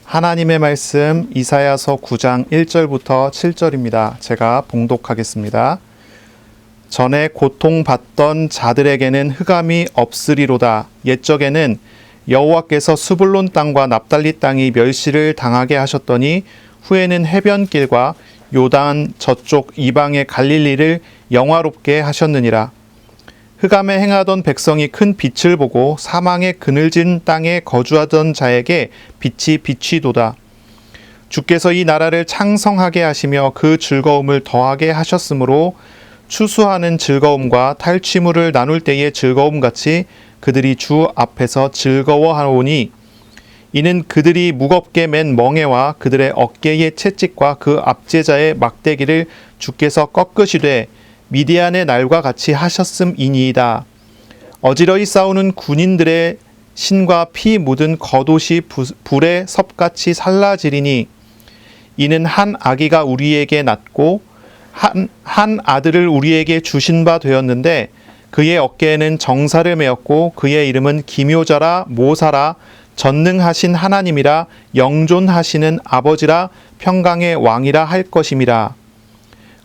하나님의 말씀 이사야서 9장 1절부터 7절입니다. 제가 봉독하겠습니다. 전에 고통받던 자들에게는 흑암이 없으리로다. 옛적에는 여호와께서 스불론 땅과 납달리 땅이 멸시를 당하게 하셨더니 후에는 해변길과 요단 저쪽 이방의 갈릴리를 영화롭게 하셨느니라. 흑암에 행하던 백성이 큰 빛을 보고 사망의 그늘진 땅에 거주하던 자에게 빛이 비치도다. 주께서 이 나라를 창성하게 하시며 그 즐거움을 더하게 하셨으므로 추수하는 즐거움과 탈취물을 나눌 때의 즐거움같이 그들이 주 앞에서 즐거워하오니 이는 그들이 무겁게 맨 멍에와 그들의 어깨의 채찍과 그 압제자의 막대기를 주께서 꺾으시되 미디안의 날과 같이 하셨음이니이다. 어지러이 싸우는 군인들의 신과 피 묻은 겉옷이 불에 섭같이 살라지리니 이는 한 아기가 우리에게 낳고 한 아들을 우리에게 주신 바 되었는데 그의 어깨에는 정사를 메었고 그의 이름은 기묘자라 모사라 전능하신 하나님이라 영존하시는 아버지라 평강의 왕이라 할 것임이라.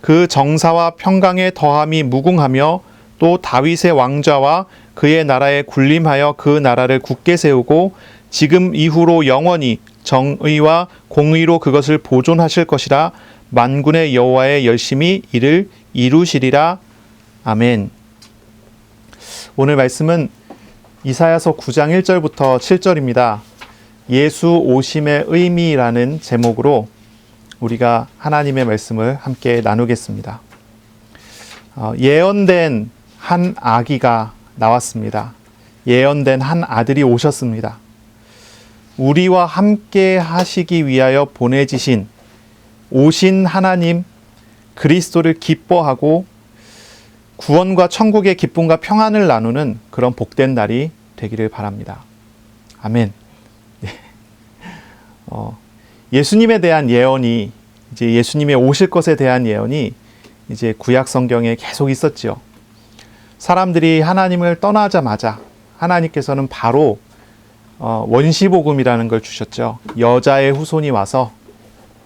그 정사와 평강의 더함이 무궁하며 또 다윗의 왕좌와 그의 나라에 군림하여 그 나라를 굳게 세우고 지금 이후로 영원히 정의와 공의로 그것을 보존하실 것이라. 만군의 여호와의 열심히 이를 이루시리라. 아멘. 오늘 말씀은 이사야서 9장 1절부터 7절입니다. 예수 오심의 의미라는 제목으로 우리가 하나님의 말씀을 함께 나누겠습니다. 예언된 한 아기가 나왔습니다. 예언된 한 아들이 오셨습니다. 우리와 함께 하시기 위하여 보내지신 오신 하나님 그리스도를 기뻐하고 구원과 천국의 기쁨과 평안을 나누는 그런 복된 날이 되기를 바랍니다. 아멘. 예수님에 대한 예언이 이제 예수님의 오실 것에 대한 예언이 이제 구약 성경에 계속 있었지요. 사람들이 하나님을 떠나자마자 하나님께서는 바로 원시복음이라는 걸 주셨죠. 여자의 후손이 와서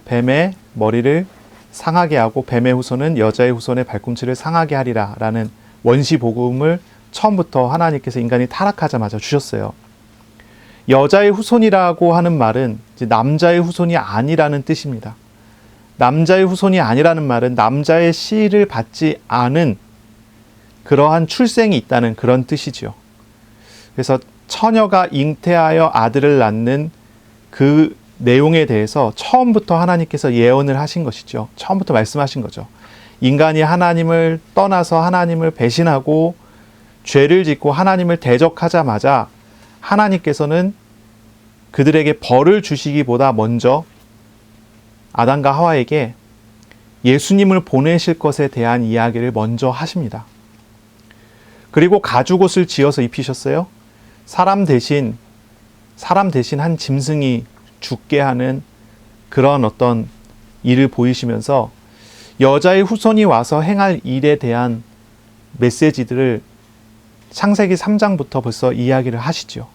뱀의 머리를 상하게 하고 뱀의 후손은 여자의 후손의 발꿈치를 상하게 하리라 라는 원시복음을 처음부터 하나님께서 인간이 타락하자마자 주셨어요. 여자의 후손이라고 하는 말은 이제 남자의 후손이 아니라는 뜻입니다. 남자의 후손이 아니라는 말은 남자의 씨를 받지 않은 그러한 출생이 있다는 그런 뜻이죠. 그래서 처녀가 잉태하여 아들을 낳는 그 내용에 대해서 처음부터 하나님께서 예언을 하신 것이죠. 처음부터 말씀하신 거죠. 인간이 하나님을 떠나서 하나님을 배신하고 죄를 짓고 하나님을 대적하자마자 하나님께서는 그들에게 벌을 주시기보다 먼저 아담과 하와에게 예수님을 보내실 것에 대한 이야기를 먼저 하십니다. 그리고 가죽옷을 지어서 입히셨어요. 사람 대신 한 짐승이 죽게 하는 그런 어떤 일을 보이시면서 여자의 후손이 와서 행할 일에 대한 메시지들을 창세기 3장부터 벌써 이야기를 하시죠.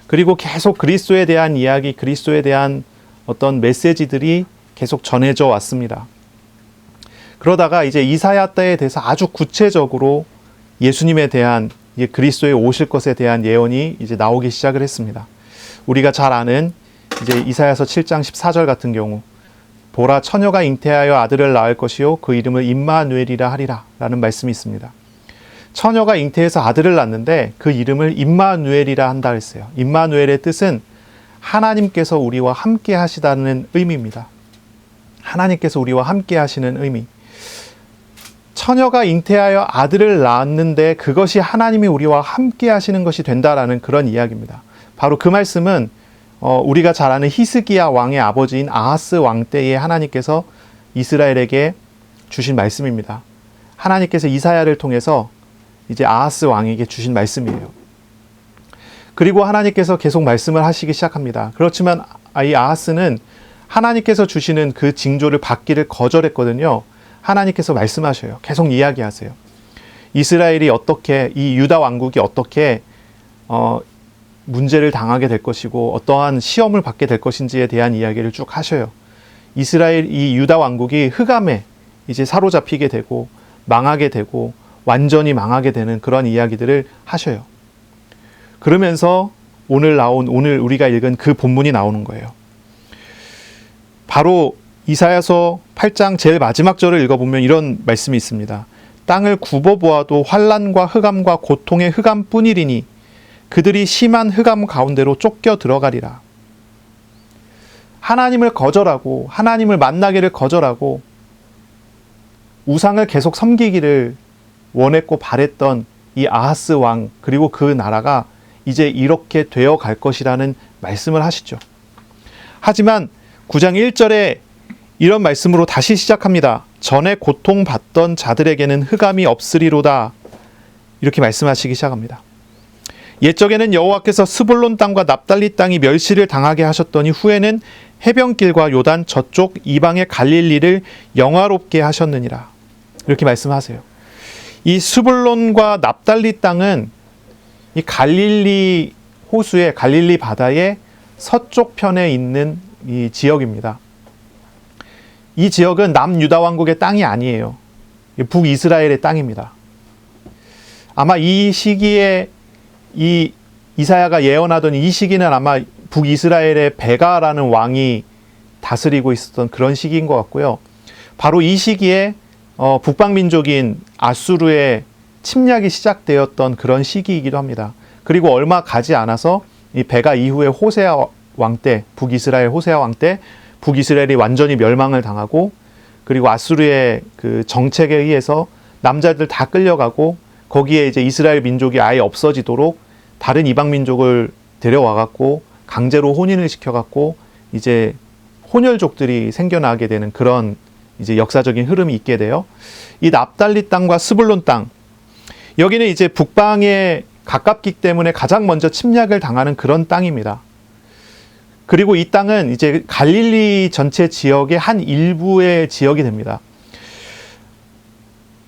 그리고 계속 그리스도에 대한 이야기, 그리스도에 대한 어떤 메시지들이 계속 전해져 왔습니다. 그러다가 이제 이사야 때에 대해서 아주 구체적으로 예수님에 대한 그리스도에 오실 것에 대한 예언이 이제 나오기 시작을 했습니다. 우리가 잘 아는 이제 이사야서 7장 14절 같은 경우 보라 처녀가 잉태하여 아들을 낳을 것이요 그 이름을 임마누엘이라 하리라 라는 말씀이 있습니다. 처녀가 잉태해서 아들을 낳는데 그 이름을 임마누엘이라 한다 했어요. 임마누엘의 뜻은 하나님께서 우리와 함께 하시다는 의미입니다. 하나님께서 우리와 함께 하시는 의미. 처녀가 잉태하여 아들을 낳았는데 그것이 하나님이 우리와 함께 하시는 것이 된다라는 그런 이야기입니다. 바로 그 말씀은 우리가 잘 아는 히스기야 왕의 아버지인 아하스 왕 때에 하나님께서 이스라엘에게 주신 말씀입니다. 하나님께서 이사야를 통해서 이제 아하스 왕에게 주신 말씀이에요. 그리고 하나님께서 계속 말씀을 하시기 시작합니다. 그렇지만 이 아하스는 하나님께서 주시는 그 징조를 받기를 거절했거든요. 하나님께서 말씀하셔요. 계속 이야기하세요. 이스라엘이 어떻게, 이 유다 왕국이 어떻게 문제를 당하게 될 것이고 어떠한 시험을 받게 될 것인지에 대한 이야기를 쭉 하셔요. 이스라엘 이 유다 왕국이 흑암에 이제 사로잡히게 되고 망하게 되고 완전히 망하게 되는 그런 이야기들을 하셔요. 그러면서 오늘 우리가 읽은 그 본문이 나오는 거예요. 바로 이사야서 8장 제일 마지막 절을 읽어보면 이런 말씀이 있습니다. 땅을 굽어보아도 환난과 흑암과 고통의 흑암뿐이리니 그들이 심한 흑암 가운데로 쫓겨 들어가리라. 하나님을 거절하고 하나님을 만나기를 거절하고 우상을 계속 섬기기를 원했고 바랬던 이 아하스 왕 그리고 그 나라가 이제 이렇게 되어 갈 것이라는 말씀을 하시죠. 하지만 9장 1절에 이런 말씀으로 다시 시작합니다. 전에 고통받던 자들에게는 흑암이 없으리로다. 이렇게 말씀하시기 시작합니다. 옛적에는 여호와께서 스불론 땅과 납달리 땅이 멸시를 당하게 하셨더니 후에는 해변길과 요단 저쪽 이방의 갈릴리를 영화롭게 하셨느니라. 이렇게 말씀하세요. 이 스불론과 납달리 땅은 이 갈릴리 호수의 갈릴리 바다의 서쪽 편에 있는 이 지역입니다. 이 지역은 남유다 왕국의 땅이 아니에요. 북이스라엘의 땅입니다. 아마 이 시기에 이 이사야가 예언하던 이 시기는 아마 북이스라엘의 베가라는 왕이 다스리고 있었던 그런 시기인 것 같고요. 바로 이 시기에 북방민족인 아수르의 침략이 시작되었던 그런 시기이기도 합니다. 그리고 얼마 가지 않아서 이 베가 이후에 호세아 왕 때, 북이스라엘 호세아 왕 때 북이스라엘이 완전히 멸망을 당하고 그리고 아수르의 그 정책에 의해서 남자들 다 끌려가고 거기에 이제 이스라엘 민족이 아예 없어지도록 다른 이방 민족을 데려와갖고 강제로 혼인을 시켜갖고 이제 혼혈족들이 생겨나게 되는 그런 이제 역사적인 흐름이 있게 돼요. 이 납달리 땅과 스불론 땅, 여기는 이제 북방에 가깝기 때문에 가장 먼저 침략을 당하는 그런 땅입니다. 그리고 이 땅은 이제 갈릴리 전체 지역의 한 일부의 지역이 됩니다.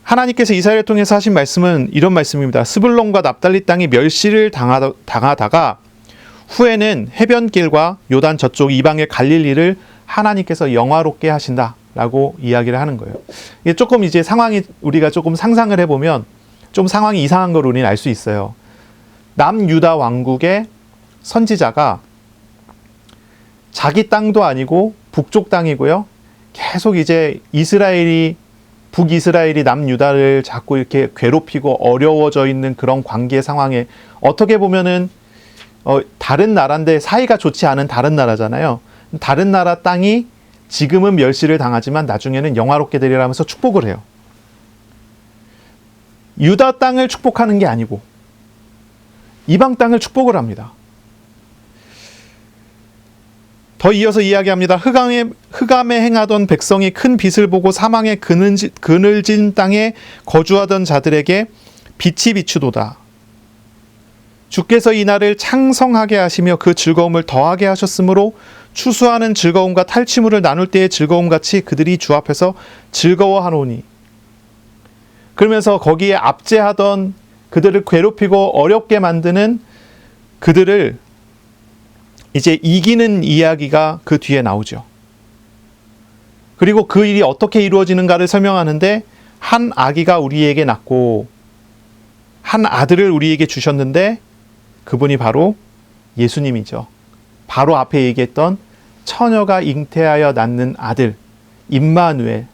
하나님께서 이사야를 통해서 하신 말씀은 이런 말씀입니다. 스불론과 납달리 땅이 멸시를 당하다가 후에는 해변길과 요단 저쪽 이방의 갈릴리를 하나님께서 영화롭게 하신다라고 이야기를 하는 거예요. 이게 조금 이제 상황이 우리가 조금 상상을 해보면 좀 상황이 이상한 걸 우리는 알 수 있어요. 남유다 왕국의 선지자가 자기 땅도 아니고 북쪽 땅이고요. 계속 이제 북이스라엘이 남유다를 자꾸 이렇게 괴롭히고 어려워져 있는 그런 관계 상황에 어떻게 보면은 다른 나라인데 사이가 좋지 않은 다른 나라잖아요. 다른 나라 땅이 지금은 멸시를 당하지만 나중에는 영화롭게 되리라면서 축복을 해요. 유다 땅을 축복하는 게 아니고 이방 땅을 축복을 합니다. 더 이어서 이야기합니다. 흑암에 행하던 백성이 큰 빛을 보고 사망의 그늘진 땅에 거주하던 자들에게 빛이 비추도다. 주께서 이 날을 창성하게 하시며 그 즐거움을 더하게 하셨으므로 추수하는 즐거움과 탈취물을 나눌 때의 즐거움같이 그들이 주 앞에서 즐거워하노니. 그러면서 거기에 압제하던 그들을 괴롭히고 어렵게 만드는 그들을 이제 이기는 이야기가 그 뒤에 나오죠. 그리고 그 일이 어떻게 이루어지는가를 설명하는데 한 아기가 우리에게 낳고 한 아들을 우리에게 주셨는데 그분이 바로 예수님이죠. 바로 앞에 얘기했던 처녀가 잉태하여 낳는 아들 임마누엘,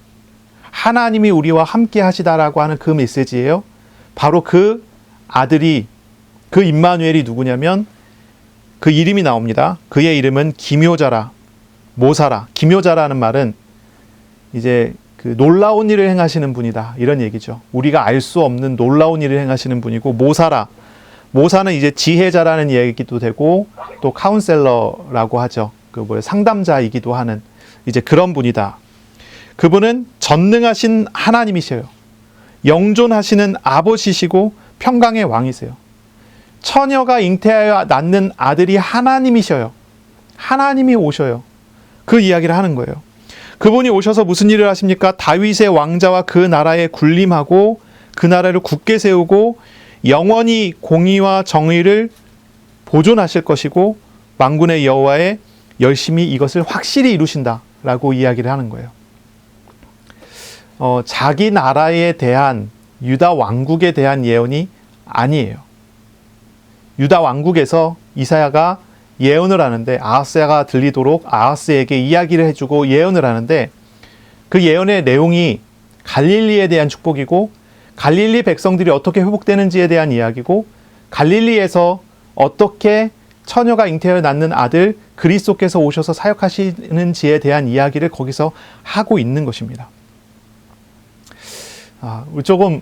하나님이 우리와 함께 하시다라고 하는 그 메시지예요. 바로 그 아들이, 그 임마누엘이 누구냐면 그 이름이 나옵니다. 그의 이름은 기묘자라, 모사라. 기묘자라는 말은 이제 그 놀라운 일을 행하시는 분이다, 이런 얘기죠. 우리가 알 수 없는 놀라운 일을 행하시는 분이고, 모사라, 모사는 이제 지혜자라는 얘기도 되고 또 카운셀러라고 하죠. 상담자이기도 하는 이제 그런 분이다. 그분은 전능하신 하나님이세요. 영존하시는 아버지시고 평강의 왕이세요. 처녀가 잉태하여 낳는 아들이 하나님이셔요. 하나님이 오셔요. 그 이야기를 하는 거예요. 그분이 오셔서 무슨 일을 하십니까? 다윗의 왕자와 그 나라에 군림하고 그 나라를 굳게 세우고 영원히 공의와 정의를 보존하실 것이고 만군의 여호와의 열심히 이것을 확실히 이루신다라고 이야기를 하는 거예요. 자기 나라에 대한 유다 왕국에 대한 예언이 아니에요. 유다 왕국에서 이사야가 예언을 하는데 아하스야가 들리도록 아하스에게 이야기를 해주고 예언을 하는데 그 예언의 내용이 갈릴리에 대한 축복이고 갈릴리 백성들이 어떻게 회복되는지에 대한 이야기고 갈릴리에서 어떻게 처녀가 잉태하여 낳는 아들 그리스도께서 오셔서 사역하시는지에 대한 이야기를 거기서 하고 있는 것입니다. 조금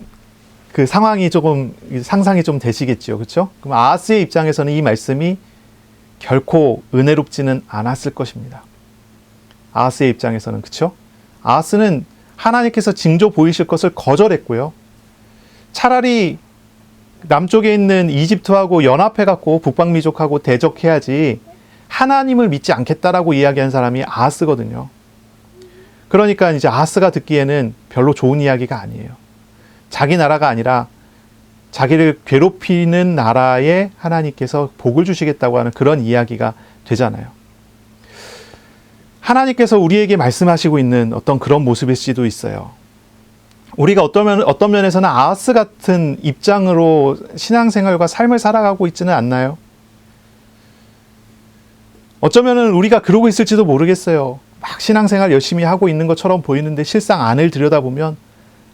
그 상황이 조금 상상이 좀 되시겠죠, 그렇죠? 그럼 아하스의 입장에서는 이 말씀이 결코 은혜롭지는 않았을 것입니다. 아하스의 입장에서는, 그렇죠? 아하스는 하나님께서 징조 보이실 것을 거절했고요. 차라리 남쪽에 있는 이집트하고 연합해갖고 북방민족하고 대적해야지 하나님을 믿지 않겠다라고 이야기한 사람이 아하스거든요. 그러니까 이제 아하스가 듣기에는 별로 좋은 이야기가 아니에요. 자기 나라가 아니라 자기를 괴롭히는 나라에 하나님께서 복을 주시겠다고 하는 그런 이야기가 되잖아요. 하나님께서 우리에게 말씀하시고 있는 어떤 그런 모습일 수도 있어요. 우리가 어떤 면에서는 아하스 같은 입장으로 신앙생활과 삶을 살아가고 있지는 않나요? 어쩌면은 우리가 그러고 있을지도 모르겠어요. 막 신앙생활 열심히 하고 있는 것처럼 보이는데 실상 안을 들여다보면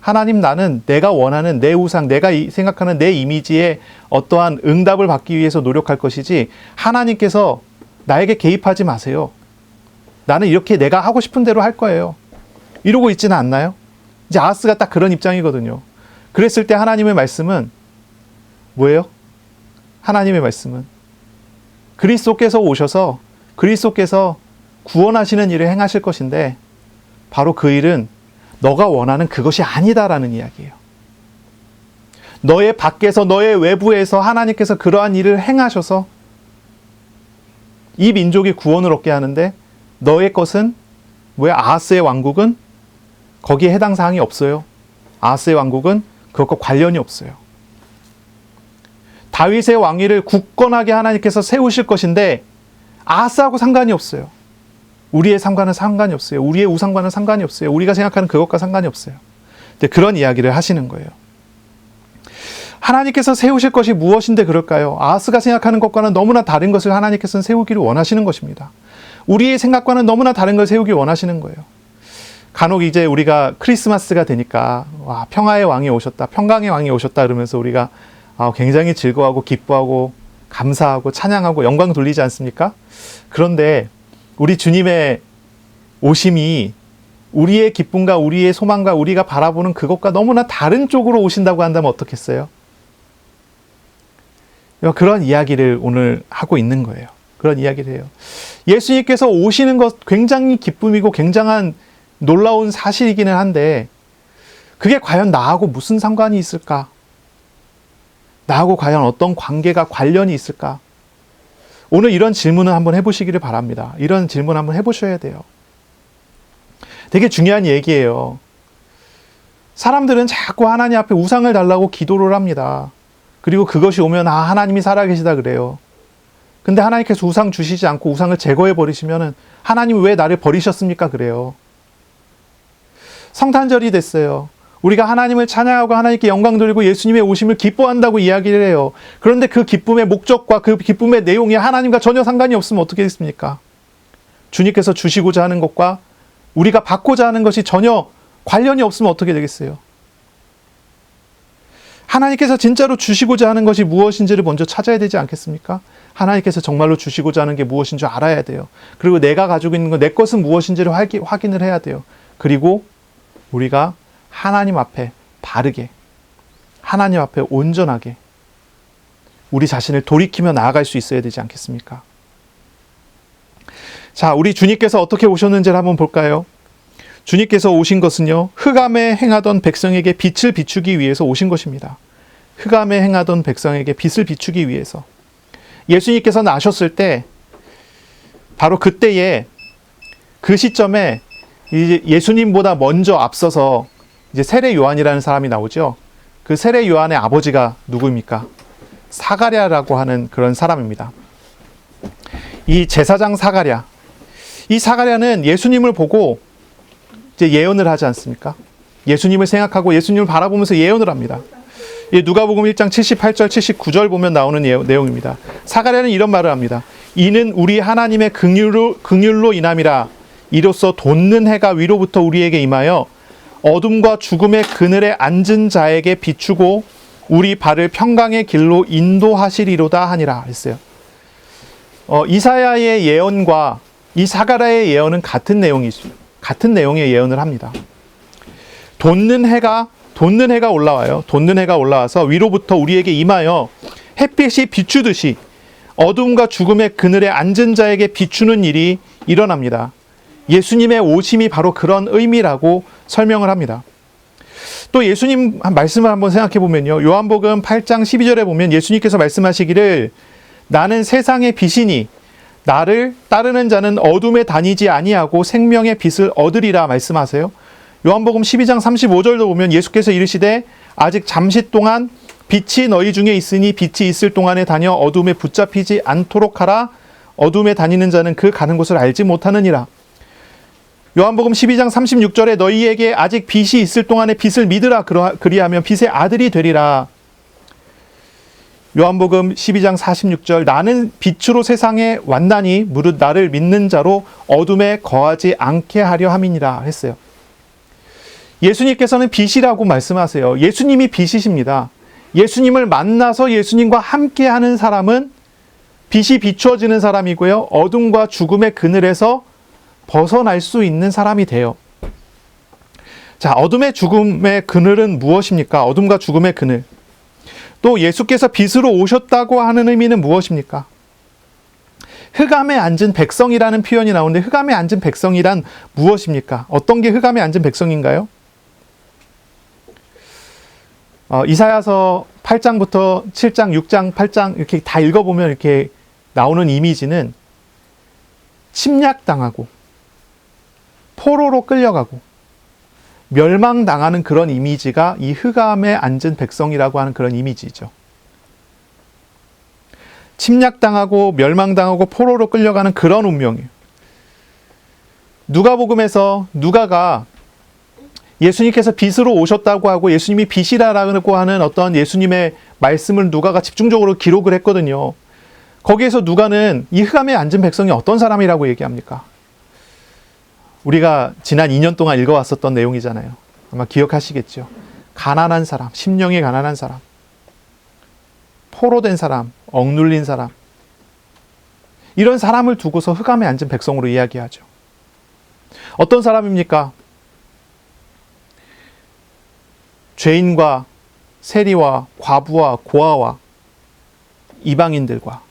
하나님, 나는 내가 원하는 내 우상, 내가 생각하는 내 이미지에 어떠한 응답을 받기 위해서 노력할 것이지 하나님께서 나에게 개입하지 마세요. 나는 이렇게 내가 하고 싶은 대로 할 거예요. 이러고 있지는 않나요? 이제 아하스가 딱 그런 입장이거든요. 그랬을 때 하나님의 말씀은 뭐예요? 하나님의 말씀은 그리스도께서 오셔서 그리스도께서 구원하시는 일을 행하실 것인데 바로 그 일은 너가 원하는 그것이 아니다라는 이야기예요. 너의 밖에서 너의 외부에서 하나님께서 그러한 일을 행하셔서 이 민족이 구원을 얻게 하는데 너의 것은 뭐야? 아하스의 왕국은 거기에 해당 사항이 없어요. 아하스의 왕국은 그것과 관련이 없어요. 다윗의 왕위를 굳건하게 하나님께서 세우실 것인데 아하스하고 상관이 없어요. 우리의 상관은 상관이 없어요. 우리의 우상과는 상관이 없어요. 우리가 생각하는 그것과 상관이 없어요. 근데 그런 이야기를 하시는 거예요. 하나님께서 세우실 것이 무엇인데 그럴까요? 아하스가 생각하는 것과는 너무나 다른 것을 하나님께서는 세우기를 원하시는 것입니다. 우리의 생각과는 너무나 다른 걸 세우기 원하시는 거예요. 간혹 이제 우리가 크리스마스가 되니까 와, 평화의 왕이 오셨다, 평강의 왕이 오셨다 그러면서 우리가 굉장히 즐거워하고 기뻐하고 감사하고 찬양하고 영광 돌리지 않습니까? 그런데 우리 주님의 오심이 우리의 기쁨과 우리의 소망과 우리가 바라보는 그것과 너무나 다른 쪽으로 오신다고 한다면 어떻겠어요? 그런 이야기를 오늘 하고 있는 거예요. 그런 이야기를 해요. 예수님께서 오시는 것 굉장히 기쁨이고 굉장한 놀라운 사실이기는 한데 그게 과연 나하고 무슨 상관이 있을까? 나하고 과연 어떤 관계가 관련이 있을까? 오늘 이런 질문을 한번 해보시기를 바랍니다. 이런 질문 한번 해보셔야 돼요. 되게 중요한 얘기예요. 사람들은 자꾸 하나님 앞에 우상을 달라고 기도를 합니다. 그리고 그것이 오면 하나님이 살아계시다 그래요. 근데 하나님께서 우상 주시지 않고 우상을 제거해 버리시면은 하나님이 왜 나를 버리셨습니까? 그래요. 성탄절이 됐어요. 우리가 하나님을 찬양하고 하나님께 영광 돌리고 예수님의 오심을 기뻐한다고 이야기를 해요. 그런데 그 기쁨의 목적과 그 기쁨의 내용이 하나님과 전혀 상관이 없으면 어떻게 됐습니까? 주님께서 주시고자 하는 것과 우리가 받고자 하는 것이 전혀 관련이 없으면 어떻게 되겠어요? 하나님께서 진짜로 주시고자 하는 것이 무엇인지를 먼저 찾아야 되지 않겠습니까? 하나님께서 정말로 주시고자 하는 게 무엇인 줄 알아야 돼요. 그리고 내가 가지고 있는 것, 내 것은 무엇인지를 확인을 해야 돼요. 그리고 우리가 하나님 앞에 바르게, 하나님 앞에 온전하게 우리 자신을 돌이키며 나아갈 수 있어야 되지 않겠습니까? 자, 우리 주님께서 어떻게 오셨는지를 한번 볼까요? 주님께서 오신 것은요, 흑암에 행하던 백성에게 빛을 비추기 위해서 오신 것입니다. 흑암에 행하던 백성에게 빛을 비추기 위해서. 예수님께서 나셨을 때 바로 그때에 그 시점에 이제 예수님보다 먼저 앞서서 이제 세례 요한이라는 사람이 나오죠. 그 세례 요한의 아버지가 누구입니까? 사가랴라고 하는 그런 사람입니다. 이 제사장 사가랴, 이 사가랴는 예수님을 보고 이제 예언을 하지 않습니까? 예수님을 생각하고 예수님을 바라보면서 예언을 합니다. 누가복음 1장 78절 79절 보면 나오는 내용입니다. 사가랴는 이런 말을 합니다. 이는 우리 하나님의 긍휼로 인함이라. 이로써 돋는 해가 위로부터 우리에게 임하여 어둠과 죽음의 그늘에 앉은 자에게 비추고 우리 발을 평강의 길로 인도하시리로다 하니라 했어요. 이사야의 예언과 이 사가랴의 예언은 같은 내용의 예언을 합니다. 돋는 해가 올라와요. 돋는 해가 올라와서 위로부터 우리에게 임하여 햇빛이 비추듯이 어둠과 죽음의 그늘에 앉은 자에게 비추는 일이 일어납니다. 예수님의 오심이 바로 그런 의미라고 설명을 합니다. 또 예수님 말씀을 한번 생각해 보면요. 요한복음 8장 12절에 보면 예수님께서 말씀하시기를 나는 세상의 빛이니 나를 따르는 자는 어둠에 다니지 아니하고 생명의 빛을 얻으리라 말씀하세요. 요한복음 12장 35절도 보면 예수께서 이르시되 아직 잠시 동안 빛이 너희 중에 있으니 빛이 있을 동안에 다녀 어둠에 붙잡히지 않도록 하라. 어둠에 다니는 자는 그 가는 곳을 알지 못하느니라. 요한복음 12장 36절에 너희에게 아직 빛이 있을 동안에 빛을 믿으라. 그리하면 빛의 아들이 되리라. 요한복음 12장 46절 나는 빛으로 세상에 왔나니 무릇 나를 믿는 자로 어둠에 거하지 않게 하려 함이니라 했어요. 예수님께서는 빛이라고 말씀하세요. 예수님이 빛이십니다. 예수님을 만나서 예수님과 함께하는 사람은 빛이 비추어지는 사람이고요. 어둠과 죽음의 그늘에서 벗어날 수 있는 사람이 돼요. 자, 어둠의 죽음의 그늘은 무엇입니까? 어둠과 죽음의 그늘. 또 예수께서 빛으로 오셨다고 하는 의미는 무엇입니까? 흑암에 앉은 백성이라는 표현이 나오는데 흑암에 앉은 백성이란 무엇입니까? 어떤 게 흑암에 앉은 백성인가요? 이사야서 8장부터 7장, 6장, 8장 이렇게 다 읽어보면 이렇게 나오는 이미지는 침략당하고 포로로 끌려가고 멸망당하는 그런 이미지가 이 흑암에 앉은 백성이라고 하는 그런 이미지죠. 침략당하고 멸망당하고 포로로 끌려가는 그런 운명이에요. 누가복음에서 누가가 예수님께서 빛으로 오셨다고 하고 예수님이 빛이라고 하는 어떤 예수님의 말씀을 누가가 집중적으로 기록을 했거든요. 거기에서 누가는 이 흑암에 앉은 백성이 어떤 사람이라고 얘기합니까? 우리가 지난 2년 동안 읽어왔었던 내용이잖아요. 아마 기억하시겠죠. 가난한 사람, 심령이 가난한 사람, 포로된 사람, 억눌린 사람, 이런 사람을 두고서 흑암에 앉은 백성으로 이야기하죠. 어떤 사람입니까? 죄인과 세리와 과부와 고아와 이방인들과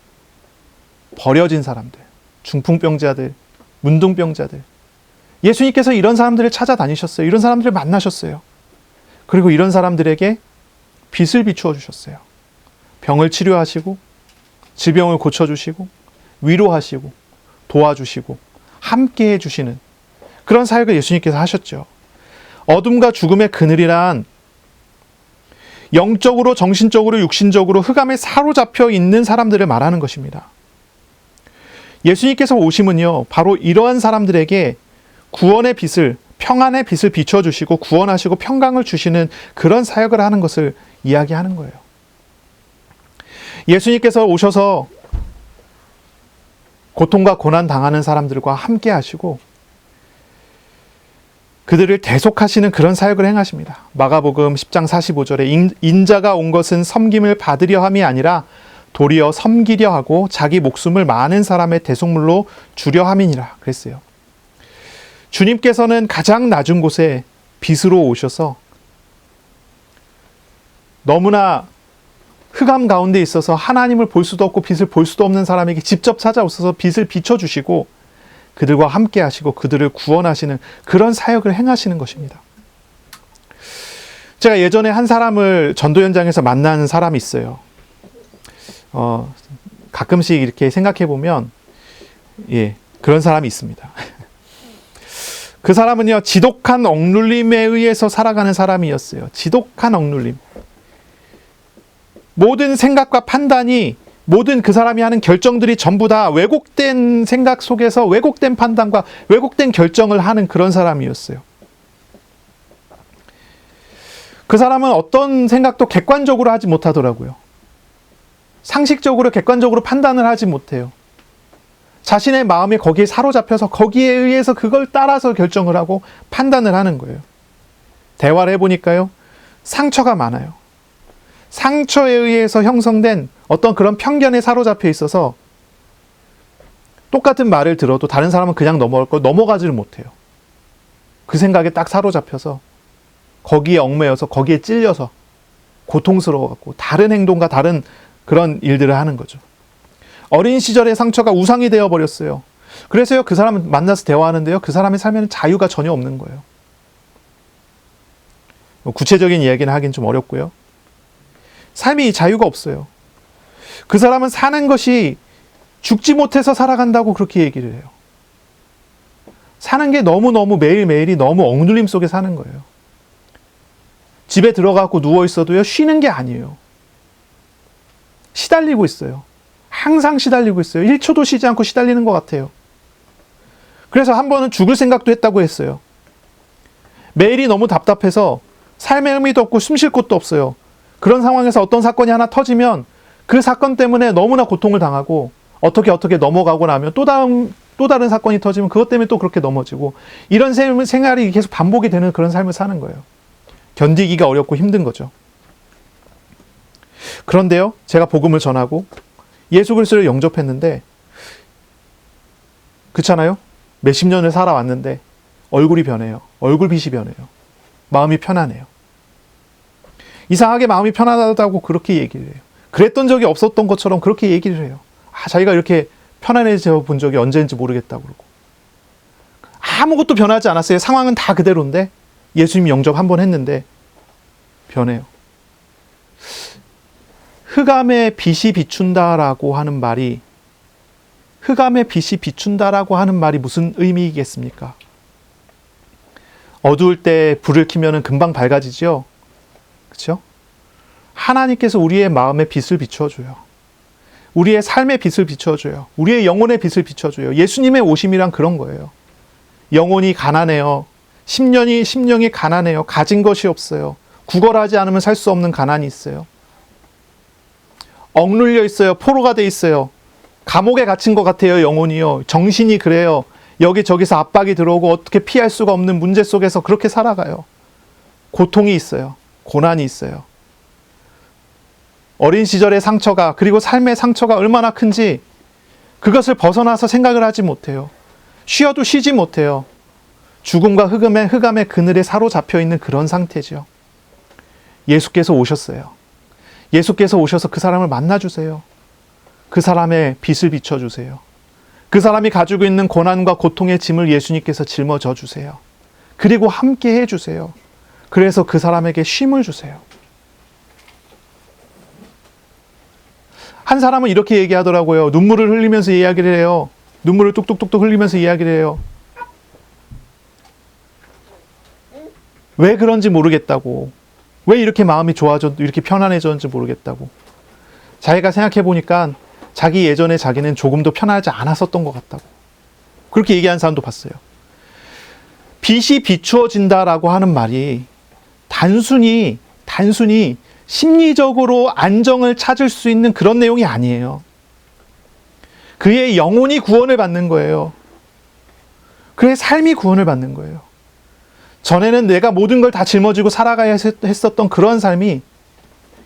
버려진 사람들, 중풍병자들, 문둥병자들. 예수님께서 이런 사람들을 찾아다니셨어요. 이런 사람들을 만나셨어요. 그리고 이런 사람들에게 빛을 비추어 주셨어요. 병을 치료하시고 질병을 고쳐주시고 위로하시고 도와주시고 함께 해주시는 그런 사역을 예수님께서 하셨죠. 어둠과 죽음의 그늘이란 영적으로, 정신적으로, 육신적으로 흑암에 사로잡혀 있는 사람들을 말하는 것입니다. 예수님께서 오심은요, 바로 이러한 사람들에게 구원의 빛을, 평안의 빛을 비춰주시고 구원하시고 평강을 주시는 그런 사역을 하는 것을 이야기하는 거예요. 예수님께서 오셔서 고통과 고난 당하는 사람들과 함께 하시고 그들을 대속하시는 그런 사역을 행하십니다. 마가복음 10장 45절에 인자가 온 것은 섬김을 받으려 함이 아니라 도리어 섬기려 하고 자기 목숨을 많은 사람의 대속물로 주려 함이니라 그랬어요. 주님께서는 가장 낮은 곳에 빛으로 오셔서 너무나 흑암 가운데 있어서 하나님을 볼 수도 없고 빛을 볼 수도 없는 사람에게 직접 찾아오셔서 빛을 비춰주시고 그들과 함께 하시고 그들을 구원하시는 그런 사역을 행하시는 것입니다. 제가 예전에 한 사람을 전도 현장에서 만난 사람이 있어요. 가끔씩 이렇게 생각해 보면 그런 사람이 있습니다. 그 사람은요, 지독한 억눌림에 의해서 살아가는 사람이었어요. 지독한 억눌림. 모든 생각과 판단이 모든 그 사람이 하는 결정들이 전부 다 왜곡된 생각 속에서 왜곡된 판단과 왜곡된 결정을 하는 그런 사람이었어요. 그 사람은 어떤 생각도 객관적으로 하지 못하더라고요. 상식적으로 객관적으로 판단을 하지 못해요. 자신의 마음이 거기에 사로잡혀서 거기에 의해서 그걸 따라서 결정을 하고 판단을 하는 거예요. 대화를 해보니까요, 상처가 많아요. 상처에 의해서 형성된 어떤 그런 편견에 사로잡혀 있어서 똑같은 말을 들어도 다른 사람은 그냥 넘어갈 걸 넘어가지를 못해요. 그 생각에 딱 사로잡혀서 거기에 얽매여서 거기에 찔려서 고통스러워갖고 다른 행동과 다른 그런 일들을 하는 거죠. 어린 시절의 상처가 우상이 되어버렸어요. 그래서요, 그 사람을 만나서 대화하는데요, 그 사람의 삶에는 자유가 전혀 없는 거예요. 구체적인 이야기는 하긴 좀 어렵고요. 삶이 자유가 없어요. 그 사람은 사는 것이 죽지 못해서 살아간다고 그렇게 얘기를 해요. 사는 게 너무너무 매일매일이 너무 억눌림 속에 사는 거예요. 집에 들어가고 누워있어도요, 쉬는 게 아니에요. 시달리고 있어요. 항상 시달리고 있어요. 1초도 쉬지 않고 시달리는 것 같아요. 그래서 한 번은 죽을 생각도 했다고 했어요. 매일이 너무 답답해서 삶의 의미도 없고 숨 쉴 곳도 없어요. 그런 상황에서 어떤 사건이 하나 터지면 그 사건 때문에 너무나 고통을 당하고 어떻게 넘어가고 나면 또 다른 사건이 터지면 그것 때문에 또 그렇게 넘어지고 이런 생활이 계속 반복이 되는 그런 삶을 사는 거예요. 견디기가 어렵고 힘든 거죠. 그런데요, 제가 복음을 전하고 예수 그리스도를 영접했는데, 그렇잖아요? 몇십 년을 살아왔는데 얼굴이 변해요. 얼굴빛이 변해요. 마음이 편하네요. 이상하게 마음이 편하다고 그렇게 얘기를 해요. 그랬던 적이 없었던 것처럼 그렇게 얘기를 해요. 자기가 이렇게 편안해져 본 적이 언제인지 모르겠다고 그러고. 아무것도 변하지 않았어요. 상황은 다 그대로인데 예수님 영접 한 번 했는데 변해요. 흑암의 빛이 비춘다라고 하는 말이, 흑암의 빛이 비춘다라고 하는 말이 무슨 의미이겠습니까? 어두울 때 불을 켜면은 금방 밝아지죠? 그렇죠? 하나님께서 우리의 마음에 빛을 비춰줘요. 우리의 삶의 빛을 비춰줘요. 우리의 영혼의 빛을 비춰줘요. 예수님의 오심이란 그런 거예요. 영혼이 가난해요. 심령이 가난해요. 가진 것이 없어요. 구걸하지 않으면 살 수 없는 가난이 있어요. 억눌려 있어요. 포로가 돼 있어요. 감옥에 갇힌 것 같아요. 영혼이요. 정신이 그래요. 여기저기서 압박이 들어오고 어떻게 피할 수가 없는 문제 속에서 그렇게 살아가요. 고통이 있어요. 고난이 있어요. 어린 시절의 상처가, 그리고 삶의 상처가 얼마나 큰지 그것을 벗어나서 생각을 하지 못해요. 쉬어도 쉬지 못해요. 죽음과 흑암의 그늘에 사로잡혀 있는 그런 상태죠. 예수께서 오셨어요. 예수께서 오셔서 그 사람을 만나주세요. 그 사람의 빛을 비춰주세요. 그 사람이 가지고 있는 고난과 고통의 짐을 예수님께서 짊어져 주세요. 그리고 함께 해주세요. 그래서 그 사람에게 쉼을 주세요. 한 사람은 이렇게 얘기하더라고요. 눈물을 흘리면서 이야기를 해요. 눈물을 뚝뚝뚝뚝 흘리면서 이야기를 해요. 왜 그런지 모르겠다고. 왜 이렇게 마음이 좋아졌고 이렇게 편안해졌는지 모르겠다고. 자기가 생각해 보니까 자기 예전에 자기는 조금도 편하지 않았었던 것 같다고. 그렇게 얘기하는 사람도 봤어요. 빛이 비추어진다라고 하는 말이 단순히 심리적으로 안정을 찾을 수 있는 그런 내용이 아니에요. 그의 영혼이 구원을 받는 거예요. 그의 삶이 구원을 받는 거예요. 전에는 내가 모든 걸 다 짊어지고 살아가야 했었던 그런 삶이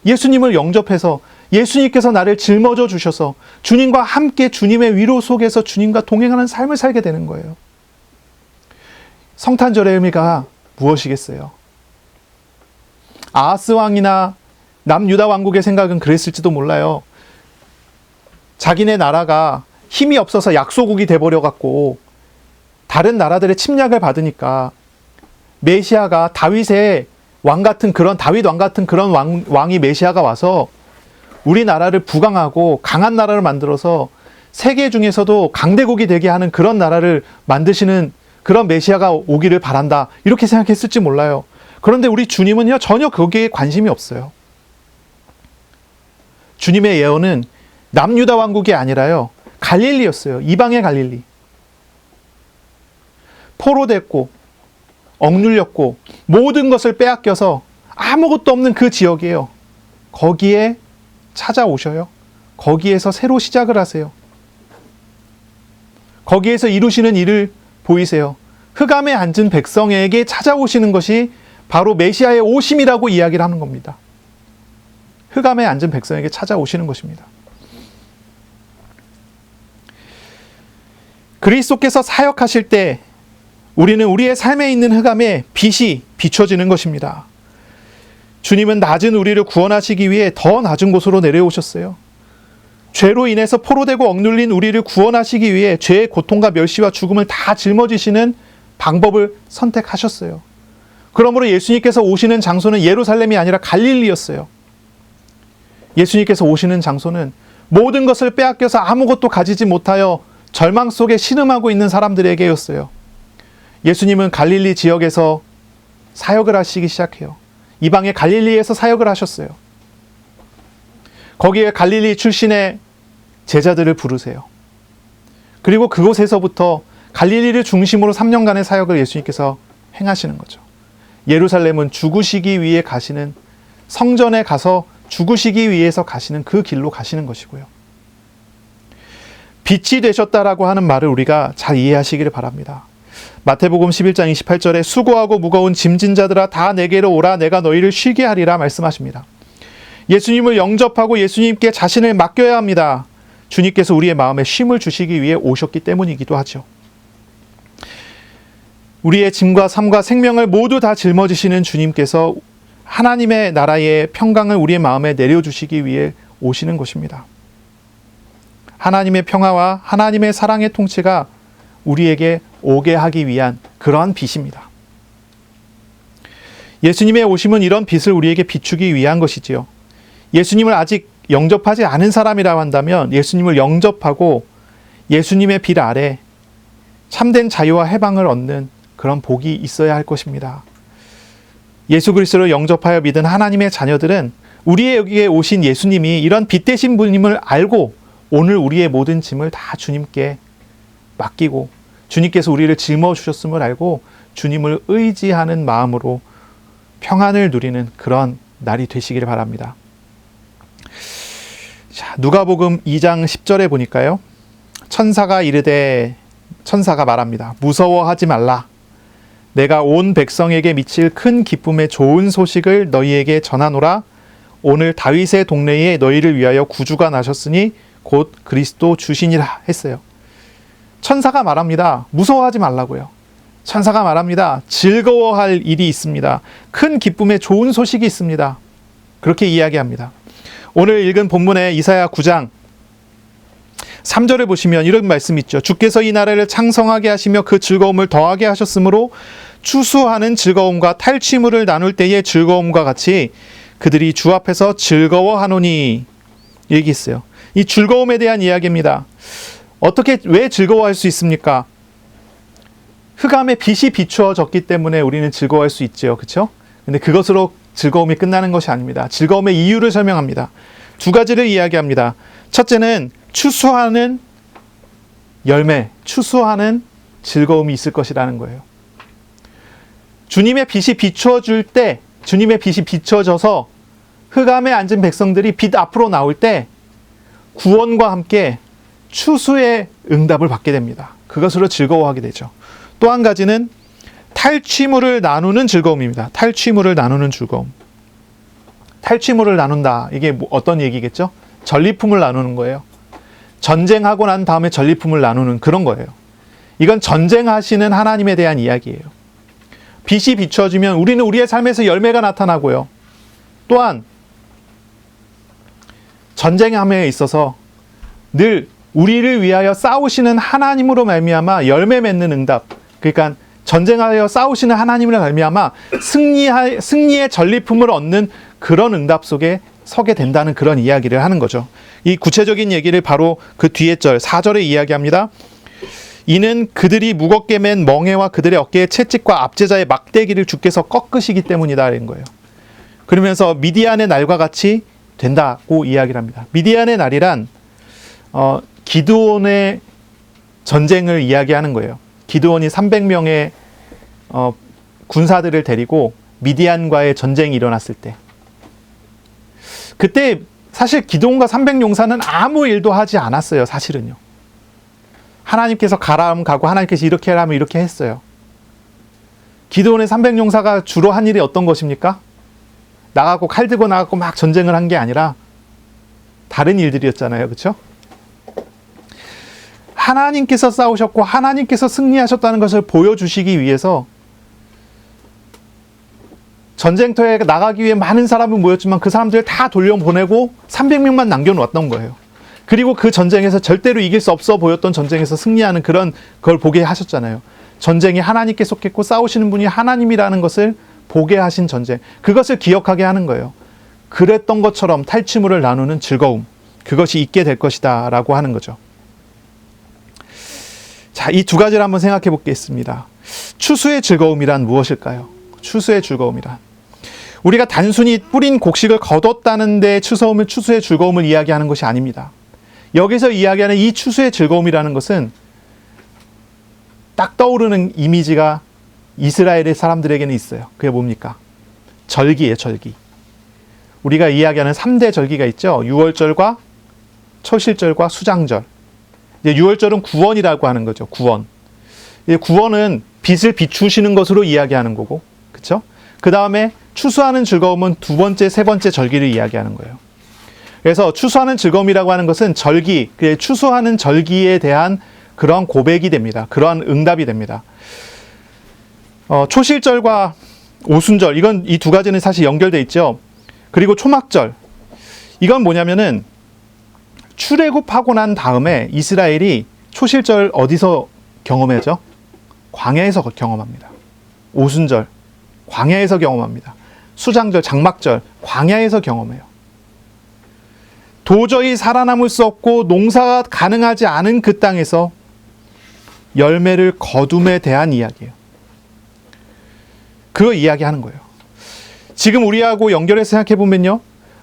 예수님을 영접해서 예수님께서 나를 짊어져 주셔서 주님과 함께 주님의 위로 속에서 주님과 동행하는 삶을 살게 되는 거예요. 성탄절의 의미가 무엇이겠어요? 아하스 왕이나 남유다 왕국의 생각은 그랬을지도 몰라요. 자기네 나라가 힘이 없어서 약소국이 돼버려갖고 다른 나라들의 침략을 받으니까 메시아가 다윗 왕 같은 그런 왕이 메시아가 와서 우리나라를 부강하고 강한 나라를 만들어서 세계 중에서도 강대국이 되게 하는 그런 나라를 만드시는 그런 메시아가 오기를 바란다. 이렇게 생각했을지 몰라요. 그런데 우리 주님은요, 전혀 거기에 관심이 없어요. 주님의 예언은 남유다 왕국이 아니라요, 갈릴리였어요. 이방의 갈릴리. 포로됐고 억눌렸고 모든 것을 빼앗겨서 아무것도 없는 그 지역이에요. 거기에 찾아오셔요. 거기에서 새로 시작을 하세요. 거기에서 이루시는 일을 보이세요. 흑암에 앉은 백성에게 찾아오시는 것이 바로 메시아의 오심이라고 이야기를 하는 겁니다. 흑암에 앉은 백성에게 찾아오시는 것입니다. 그리스도께서 사역하실 때 우리는 우리의 삶에 있는 흑암에 빛이 비춰지는 것입니다. 주님은 낮은 우리를 구원하시기 위해 더 낮은 곳으로 내려오셨어요. 죄로 인해서 포로되고 억눌린 우리를 구원하시기 위해 죄의 고통과 멸시와 죽음을 다 짊어지시는 방법을 선택하셨어요. 그러므로 예수님께서 오시는 장소는 예루살렘이 아니라 갈릴리였어요. 예수님께서 오시는 장소는 모든 것을 빼앗겨서 아무것도 가지지 못하여 절망 속에 신음하고 있는 사람들에게였어요. 예수님은 갈릴리 지역에서 사역을 하시기 시작해요. 이방의 갈릴리에서 사역을 하셨어요. 거기에 갈릴리 출신의 제자들을 부르세요. 그리고 그곳에서부터 갈릴리를 중심으로 3년간의 사역을 예수님께서 행하시는 거죠. 예루살렘은 죽으시기 위해 가시는, 성전에 가서 죽으시기 위해서 가시는 그 길로 가시는 것이고요. 빛이 되셨다라고 하는 말을 우리가 잘 이해하시기를 바랍니다. 마태복음 11장 28절에 수고하고 무거운 짐진 자들아 다 내게로 오라 내가 너희를 쉬게 하리라 말씀하십니다. 예수님을 영접하고 예수님께 자신을 맡겨야 합니다. 주님께서 우리의 마음에 쉼을 주시기 위해 오셨기 때문이기도 하죠. 우리의 짐과 삶과 생명을 모두 다 짊어지시는 주님께서 하나님의 나라의 평강을 우리의 마음에 내려주시기 위해 오시는 것입니다. 하나님의 평화와 하나님의 사랑의 통치가 우리에게 오게 하기 위한 그러한 빛입니다. 예수님의 오심은 이런 빛을 우리에게 비추기 위한 것이지요. 예수님을 아직 영접하지 않은 사람이라고 한다면 예수님을 영접하고 예수님의 빛 아래 참된 자유와 해방을 얻는 그런 복이 있어야 할 것입니다. 예수 그리스도를 영접하여 믿은 하나님의 자녀들은 우리에게 오신 예수님이 이런 빛 되신 분임을 알고 오늘 우리의 모든 짐을 다 주님께 맡기고 주님께서 우리를 짊어주셨음을 알고 주님을 의지하는 마음으로 평안을 누리는 그런 날이 되시기를 바랍니다. 자, 누가복음 2장 10절에 보니까요. 천사가 말합니다. 무서워하지 말라. 내가 온 백성에게 미칠 큰 기쁨의 좋은 소식을 너희에게 전하노라. 오늘 다윗의 동네에 너희를 위하여 구주가 나셨으니 곧 그리스도 주시니라 했어요. 천사가 말합니다. 무서워하지 말라고요. 천사가 말합니다. 즐거워할 일이 있습니다. 큰 기쁨의 좋은 소식이 있습니다. 그렇게 이야기합니다. 오늘 읽은 본문의 이사야 9장 3절을 보시면 이런 말씀이 있죠. 주께서 이 나라를 창성하게 하시며 그 즐거움을 더하게 하셨으므로 추수하는 즐거움과 탈취물을 나눌 때의 즐거움과 같이 그들이 주 앞에서 즐거워하노니 얘기했어요. 이 즐거움에 대한 이야기입니다. 왜 즐거워할 수 있습니까? 흑암에 빛이 비추어졌기 때문에 우리는 즐거워할 수 있죠. 그렇죠? 근데 그것으로 즐거움이 끝나는 것이 아닙니다. 즐거움의 이유를 설명합니다. 두 가지를 이야기합니다. 첫째는 추수하는 열매, 추수하는 즐거움이 있을 것이라는 거예요. 주님의 빛이 비추어줄 때, 주님의 빛이 비춰져서 흑암에 앉은 백성들이 빛 앞으로 나올 때 구원과 함께 추수의 응답을 받게 됩니다. 그것으로 즐거워하게 되죠. 또 한 가지는 탈취물을 나누는 즐거움입니다. 탈취물을 나누는 즐거움. 탈취물을 나눈다. 이게 어떤 얘기겠죠? 전리품을 나누는 거예요. 전쟁하고 난 다음에 전리품을 나누는 그런 거예요. 이건 전쟁하시는 하나님에 대한 이야기예요. 빛이 비춰지면 우리는 우리의 삶에서 열매가 나타나고요. 또한 전쟁함에 있어서 늘 우리를 위하여 싸우시는 하나님으로 말미암아 열매 맺는 응답. 그러니까 전쟁하여 싸우시는 하나님으로 말미암아 승리의 전리품을 얻는 그런 응답 속에 서게 된다는 그런 이야기를 하는 거죠. 이 구체적인 얘기를 바로 그 뒤에 절 4절에 이야기합니다. 이는 그들이 무겁게 맨 멍에와 그들의 어깨에 채찍과 압제자의 막대기를 주께서 꺾으시기 때문이다 라는 거예요. 그러면서 미디안의 날과 같이 된다고 이야기를 합니다. 미디안의 날이란 기드온의 전쟁을 이야기하는 거예요. 기드온이 300명의 군사들을 데리고 미디안과의 전쟁이 일어났을 때, 그때 사실 기드온과 300용사는 아무 일도 하지 않았어요. 사실은요. 하나님께서 가라 하면 가고 하나님께서 이렇게 하라 하면 이렇게 했어요. 기드온의 300용사가 주로 한 일이 어떤 것입니까? 나가고 칼 들고 나가고 막 전쟁을 한 게 아니라 다른 일들이었잖아요. 그렇죠? 하나님께서 싸우셨고 하나님께서 승리하셨다는 것을 보여주시기 위해서 전쟁터에 나가기 위해 많은 사람이 모였지만 그 사람들을 다 돌려보내고 300명만 남겨놓았던 거예요. 그리고 그 전쟁에서 절대로 이길 수 없어 보였던 전쟁에서 승리하는 그런 걸 보게 하셨잖아요. 전쟁이 하나님께 속했고 싸우시는 분이 하나님이라는 것을 보게 하신 전쟁, 그것을 기억하게 하는 거예요. 그랬던 것처럼 탈취물을 나누는 즐거움, 그것이 있게 될 것이다 라고 하는 거죠. 자, 이 두 가지를 한번 생각해 보겠습니다. 추수의 즐거움이란 무엇일까요? 추수의 즐거움이란, 우리가 단순히 뿌린 곡식을 거뒀다는 데 추수의 즐거움을 이야기하는 것이 아닙니다. 여기서 이야기하는 이 추수의 즐거움이라는 것은 딱 떠오르는 이미지가 이스라엘의 사람들에게는 있어요. 그게 뭡니까? 절기예요, 절기. 우리가 이야기하는 3대 절기가 있죠. 유월절과 초실절과 수장절. 이제 유월절은 구원이라고 하는 거죠. 구원. 구원은 빛을 비추시는 것으로 이야기하는 거고, 그렇죠? 그 다음에 추수하는 즐거움은 두 번째, 세 번째 절기를 이야기하는 거예요. 그래서 추수하는 즐거움이라고 하는 것은 절기, 추수하는 절기에 대한 그러한 고백이 됩니다. 그러한 응답이 됩니다. 초실절과 오순절, 이건 이 두 가지는 사실 연결돼 있죠. 그리고 초막절, 이건 뭐냐면은 출애굽하고 난 다음에 이스라엘이 초실절 어디서 경험하죠? 광야에서 경험합니다. 오순절, 광야에서 경험합니다. 수장절, 장막절, 광야에서 경험해요. 도저히 살아남을 수 없고 농사가 가능하지 않은 그 땅에서 열매를 거둠에 대한 이야기예요. 그거 이야기하는 거예요. 지금 우리하고 연결해서 생각해 보면요,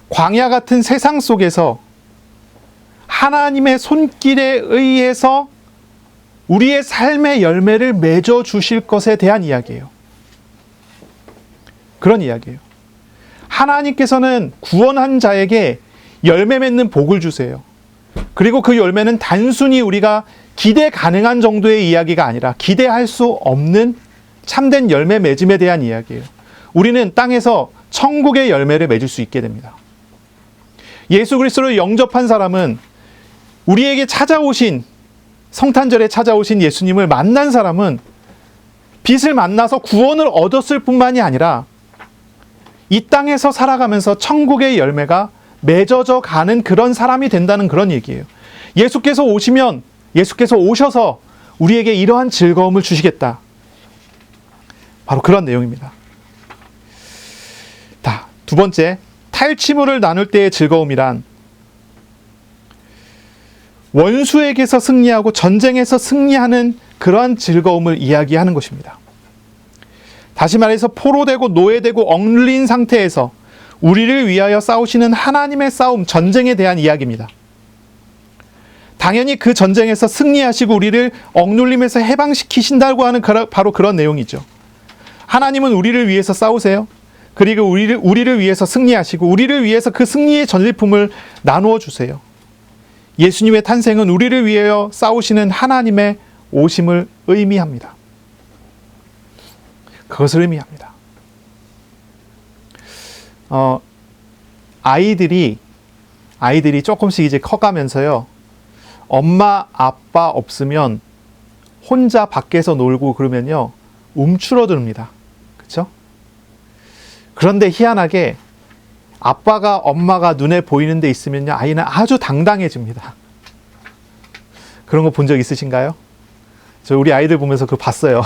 광야 같은 세상 속에서 하나님의 손길에 의해서 우리의 삶의 열매를 맺어 주실 것에 대한 이야기예요. 그런 이야기예요. 하나님께서는 구원한 자에게 열매 맺는 복을 주세요. 그리고 그 열매는 단순히 우리가 기대 가능한 정도의 이야기가 아니라 기대할 수 없는 참된 열매 맺음에 대한 이야기예요. 우리는 땅에서 천국의 열매를 맺을 수 있게 됩니다. 예수 그리스도를 영접한 사람은 우리에게 찾아오신, 성탄절에 찾아오신 예수님을 만난 사람은 빛을 만나서 구원을 얻었을 뿐만이 아니라 이 땅에서 살아가면서 천국의 열매가 맺어져 가는 그런 사람이 된다는 그런 얘기예요. 예수께서 오시면, 예수께서 오셔서 우리에게 이러한 즐거움을 주시겠다. 바로 그런 내용입니다. 두 번째, 탈취물을 나눌 때의 즐거움이란 원수에게서 승리하고 전쟁에서 승리하는 그러한 즐거움을 이야기하는 것입니다. 다시 말해서 포로되고 노예되고 억눌린 상태에서 우리를 위하여 싸우시는 하나님의 싸움, 전쟁에 대한 이야기입니다. 당연히 그 전쟁에서 승리하시고 우리를 억눌림에서 해방시키신다고 하는 바로 그런 내용이죠. 하나님은 우리를 위해서 싸우세요. 그리고 우리를 위해서 승리하시고 우리를 위해서 그 승리의 전리품을 나누어 주세요. 예수님의 탄생은 우리를 위하여 싸우시는 하나님의 오심을 의미합니다. 그것을 의미합니다. 아이들이 조금씩 이제 커가면서요, 엄마 아빠 없으면 혼자 밖에서 놀고 그러면요 움츠러듭니다. 그렇죠? 그런데 희한하게 아빠가 엄마가 눈에 보이는 데 있으면요 아이는 아주 당당해집니다. 그런 거 본 적 있으신가요? 저 우리 아이들 보면서 그거 봤어요.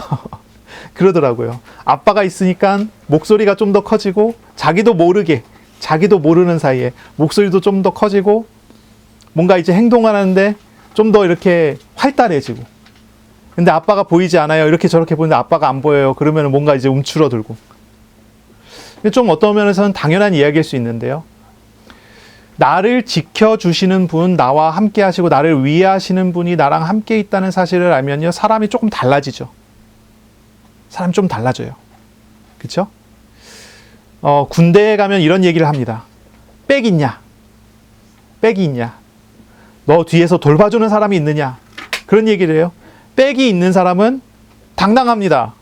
그러더라고요. 아빠가 있으니까 목소리가 좀 더 커지고 자기도 모르는 사이에 목소리도 좀 더 커지고 뭔가 이제 행동을 하는데 좀 더 이렇게 활달해지고, 근데 아빠가 보이지 않아요. 이렇게 저렇게 보는데 아빠가 안 보여요. 그러면 뭔가 이제 움츠러들고. 좀 어떤 면에서는 당연한 이야기일 수 있는데요. 나를 지켜주시는 분, 나와 함께 하시고 나를 위하시는 분이 나랑 함께 있다는 사실을 알면요, 사람이 조금 달라지죠. 사람이 좀 달라져요. 그렇죠? 군대에 가면 이런 얘기를 합니다. 백 있냐? 백이 있냐? 너 뒤에서 돌봐주는 사람이 있느냐? 그런 얘기를 해요. 백이 있는 사람은 당당합니다.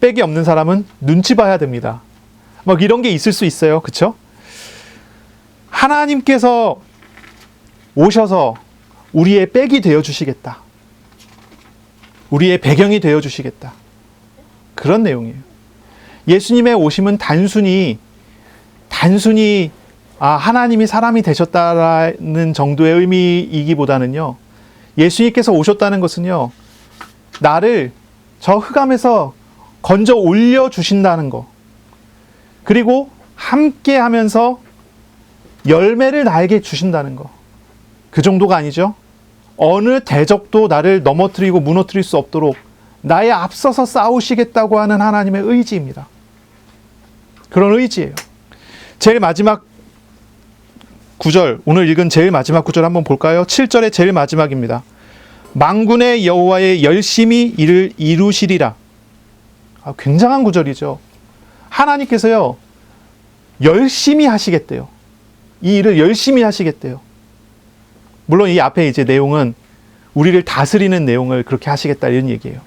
백이 없는 사람은 눈치 봐야 됩니다. 막 이런 게 있을 수 있어요. 그렇죠? 하나님께서 오셔서 우리의 백이 되어주시겠다. 우리의 배경이 되어주시겠다. 그런 내용이에요. 예수님의 오심은 단순히 하나님이 사람이 되셨다라는 정도의 의미이기보다는요, 예수님께서 오셨다는 것은요, 나를 저 흑암에서 건져 올려주신다는 거, 그리고 함께 하면서 열매를 나에게 주신다는 거, 그 정도가 아니죠. 어느 대적도 나를 넘어뜨리고 무너뜨릴 수 없도록 나의 앞서서 싸우시겠다고 하는 하나님의 의지입니다. 그런 의지예요. 제일 마지막 구절, 오늘 읽은 제일 마지막 구절 한번 볼까요? 7절의 제일 마지막입니다. 만군의 여호와의 열심히 이를 이루시리라. 굉장한 구절이죠. 하나님께서요, 열심히 하시겠대요. 이 일을 열심히 하시겠대요. 물론 이 앞에 이제 내용은 우리를 다스리는 내용을 그렇게 하시겠다 이런 얘기예요.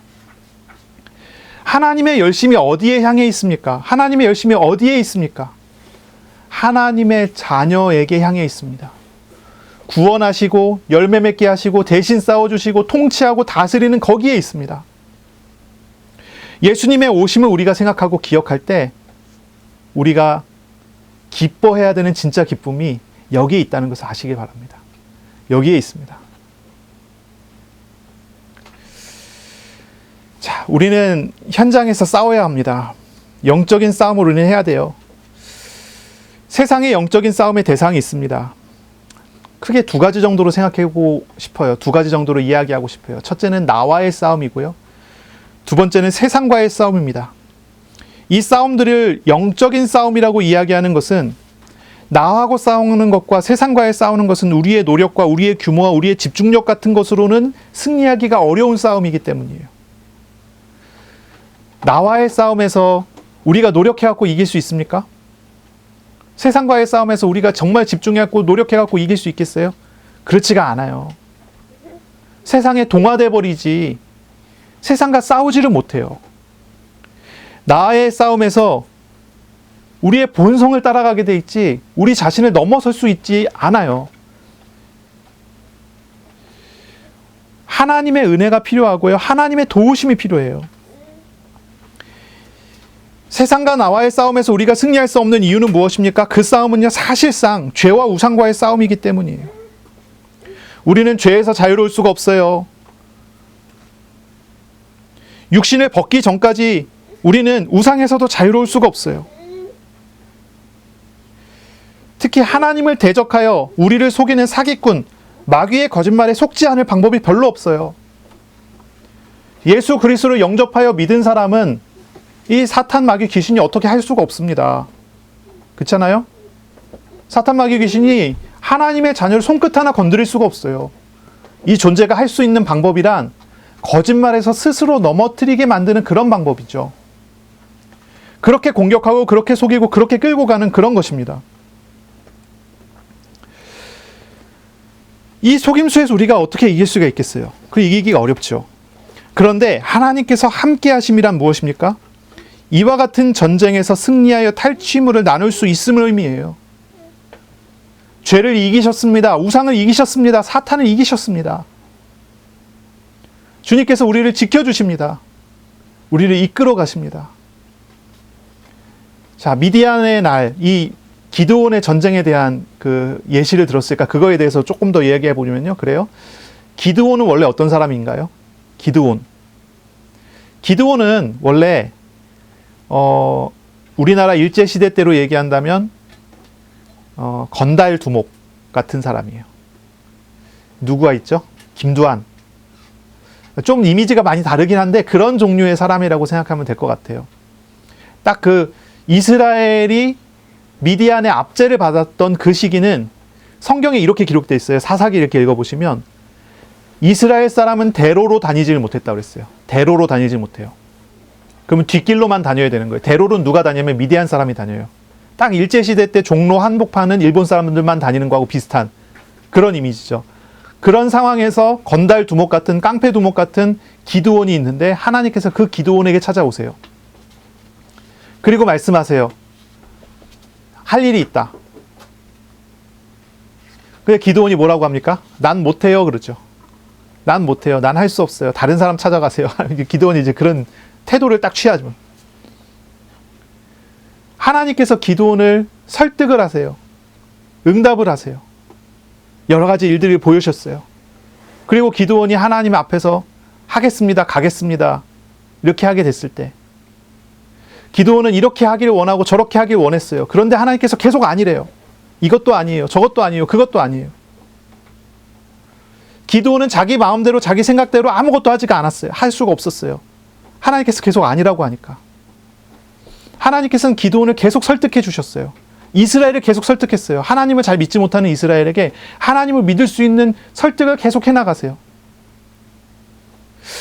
하나님의 열심이 어디에 향해 있습니까? 하나님의 열심이 어디에 있습니까? 하나님의 자녀에게 향해 있습니다. 구원하시고 열매 맺게 하시고 대신 싸워주시고 통치하고 다스리는 거기에 있습니다. 예수님의 오심을 우리가 생각하고 기억할 때 우리가 기뻐해야 되는 진짜 기쁨이 여기에 있다는 것을 아시길 바랍니다. 여기에 있습니다. 자, 우리는 현장에서 싸워야 합니다. 영적인 싸움을 우리는 해야 돼요. 세상의 영적인 싸움의 대상이 있습니다. 크게 두 가지 정도로 생각해보고 싶어요. 두 가지 정도로 이야기하고 싶어요. 첫째는 나와의 싸움이고요. 두 번째는 세상과의 싸움입니다. 이 싸움들을 영적인 싸움이라고 이야기하는 것은 나하고 싸우는 것과 세상과의 싸우는 것은 우리의 노력과 우리의 규모와 우리의 집중력 같은 것으로는 승리하기가 어려운 싸움이기 때문이에요. 나와의 싸움에서 우리가 노력해갖고 이길 수 있습니까? 세상과의 싸움에서 우리가 정말 집중해갖고 노력해갖고 이길 수 있겠어요? 그렇지가 않아요. 세상에 동화돼 버리지 세상과 싸우지를 못해요. 나의 싸움에서 우리의 본성을 따라가게 돼 있지 우리 자신을 넘어설 수 있지 않아요. 하나님의 은혜가 필요하고요. 하나님의 도우심이 필요해요. 세상과 나와의 싸움에서 우리가 승리할 수 없는 이유는 무엇입니까? 그 싸움은요, 사실상 죄와 우상과의 싸움이기 때문이에요. 우리는 죄에서 자유로울 수가 없어요. 육신을 벗기 전까지 우리는 우상에서도 자유로울 수가 없어요. 특히 하나님을 대적하여 우리를 속이는 사기꾼, 마귀의 거짓말에 속지 않을 방법이 별로 없어요. 예수 그리스도를 영접하여 믿은 사람은 이 사탄 마귀 귀신이 어떻게 할 수가 없습니다. 그렇잖아요? 사탄 마귀 귀신이 하나님의 자녀를 손끝 하나 건드릴 수가 없어요. 이 존재가 할 수 있는 방법이란 거짓말에서 스스로 넘어뜨리게 만드는 그런 방법이죠. 그렇게 공격하고 그렇게 속이고 그렇게 끌고 가는 그런 것입니다. 이 속임수에서 우리가 어떻게 이길 수가 있겠어요? 그 이기기가 어렵죠. 그런데 하나님께서 함께 하심이란 무엇입니까? 이와 같은 전쟁에서 승리하여 탈취물을 나눌 수 있음을 의미해요. 죄를 이기셨습니다. 우상을 이기셨습니다. 사탄을 이기셨습니다. 주님께서 우리를 지켜주십니다. 우리를 이끌어 가십니다. 자, 미디안의 날, 이 기드온의 전쟁에 대한 그 예시를 들었으니까 그거에 대해서 조금 더 이야기해 보면요. 그래요. 기드온은 원래 어떤 사람인가요? 기드온은 원래 우리나라 일제시대 때로 얘기한다면 건달 두목 같은 사람이에요. 누구가 있죠? 김두한. 좀 이미지가 많이 다르긴 한데 그런 종류의 사람이라고 생각하면 될 것 같아요. 딱 그 이스라엘이 미디안의 압제를 받았던 그 시기는 성경에 이렇게 기록되어 있어요. 사사기 이렇게 읽어보시면 이스라엘 사람은 대로로 다니지를 못했다고 그랬어요. 대로로 다니지 못해요. 그러면 뒷길로만 다녀야 되는 거예요. 대로는 누가 다니면 미디안 사람이 다녀요. 딱 일제시대 때 종로 한복판은 일본 사람들만 다니는 거하고 비슷한 그런 이미지죠. 그런 상황에서 건달 두목 같은 깡패 두목 같은 기드온이 있는데 하나님께서 그 기드온에게 찾아오세요. 그리고 말씀하세요. 할 일이 있다. 근데 기드온이 뭐라고 합니까? 난 못해요 그러죠. 난 못해요. 난 할 수 없어요. 다른 사람 찾아가세요. 기드온이 이제 그런 태도를 딱 취하죠. 하나님께서 기드온을 설득을 하세요. 응답을 하세요. 여러 가지 일들을 보여주셨어요. 그리고 기드온이 하나님 앞에서 하겠습니다. 가겠습니다. 이렇게 하게 됐을 때 기드온은 이렇게 하기를 원하고 저렇게 하기를 원했어요. 그런데 하나님께서 계속 아니래요. 이것도 아니에요. 저것도 아니에요. 그것도 아니에요. 기드온은 자기 마음대로 자기 생각대로 아무것도 하지가 않았어요. 할 수가 없었어요. 하나님께서 계속 아니라고 하니까. 하나님께서는 기드온을 계속 설득해 주셨어요. 이스라엘을 계속 설득했어요. 하나님을 잘 믿지 못하는 이스라엘에게 하나님을 믿을 수 있는 설득을 계속 해나가세요.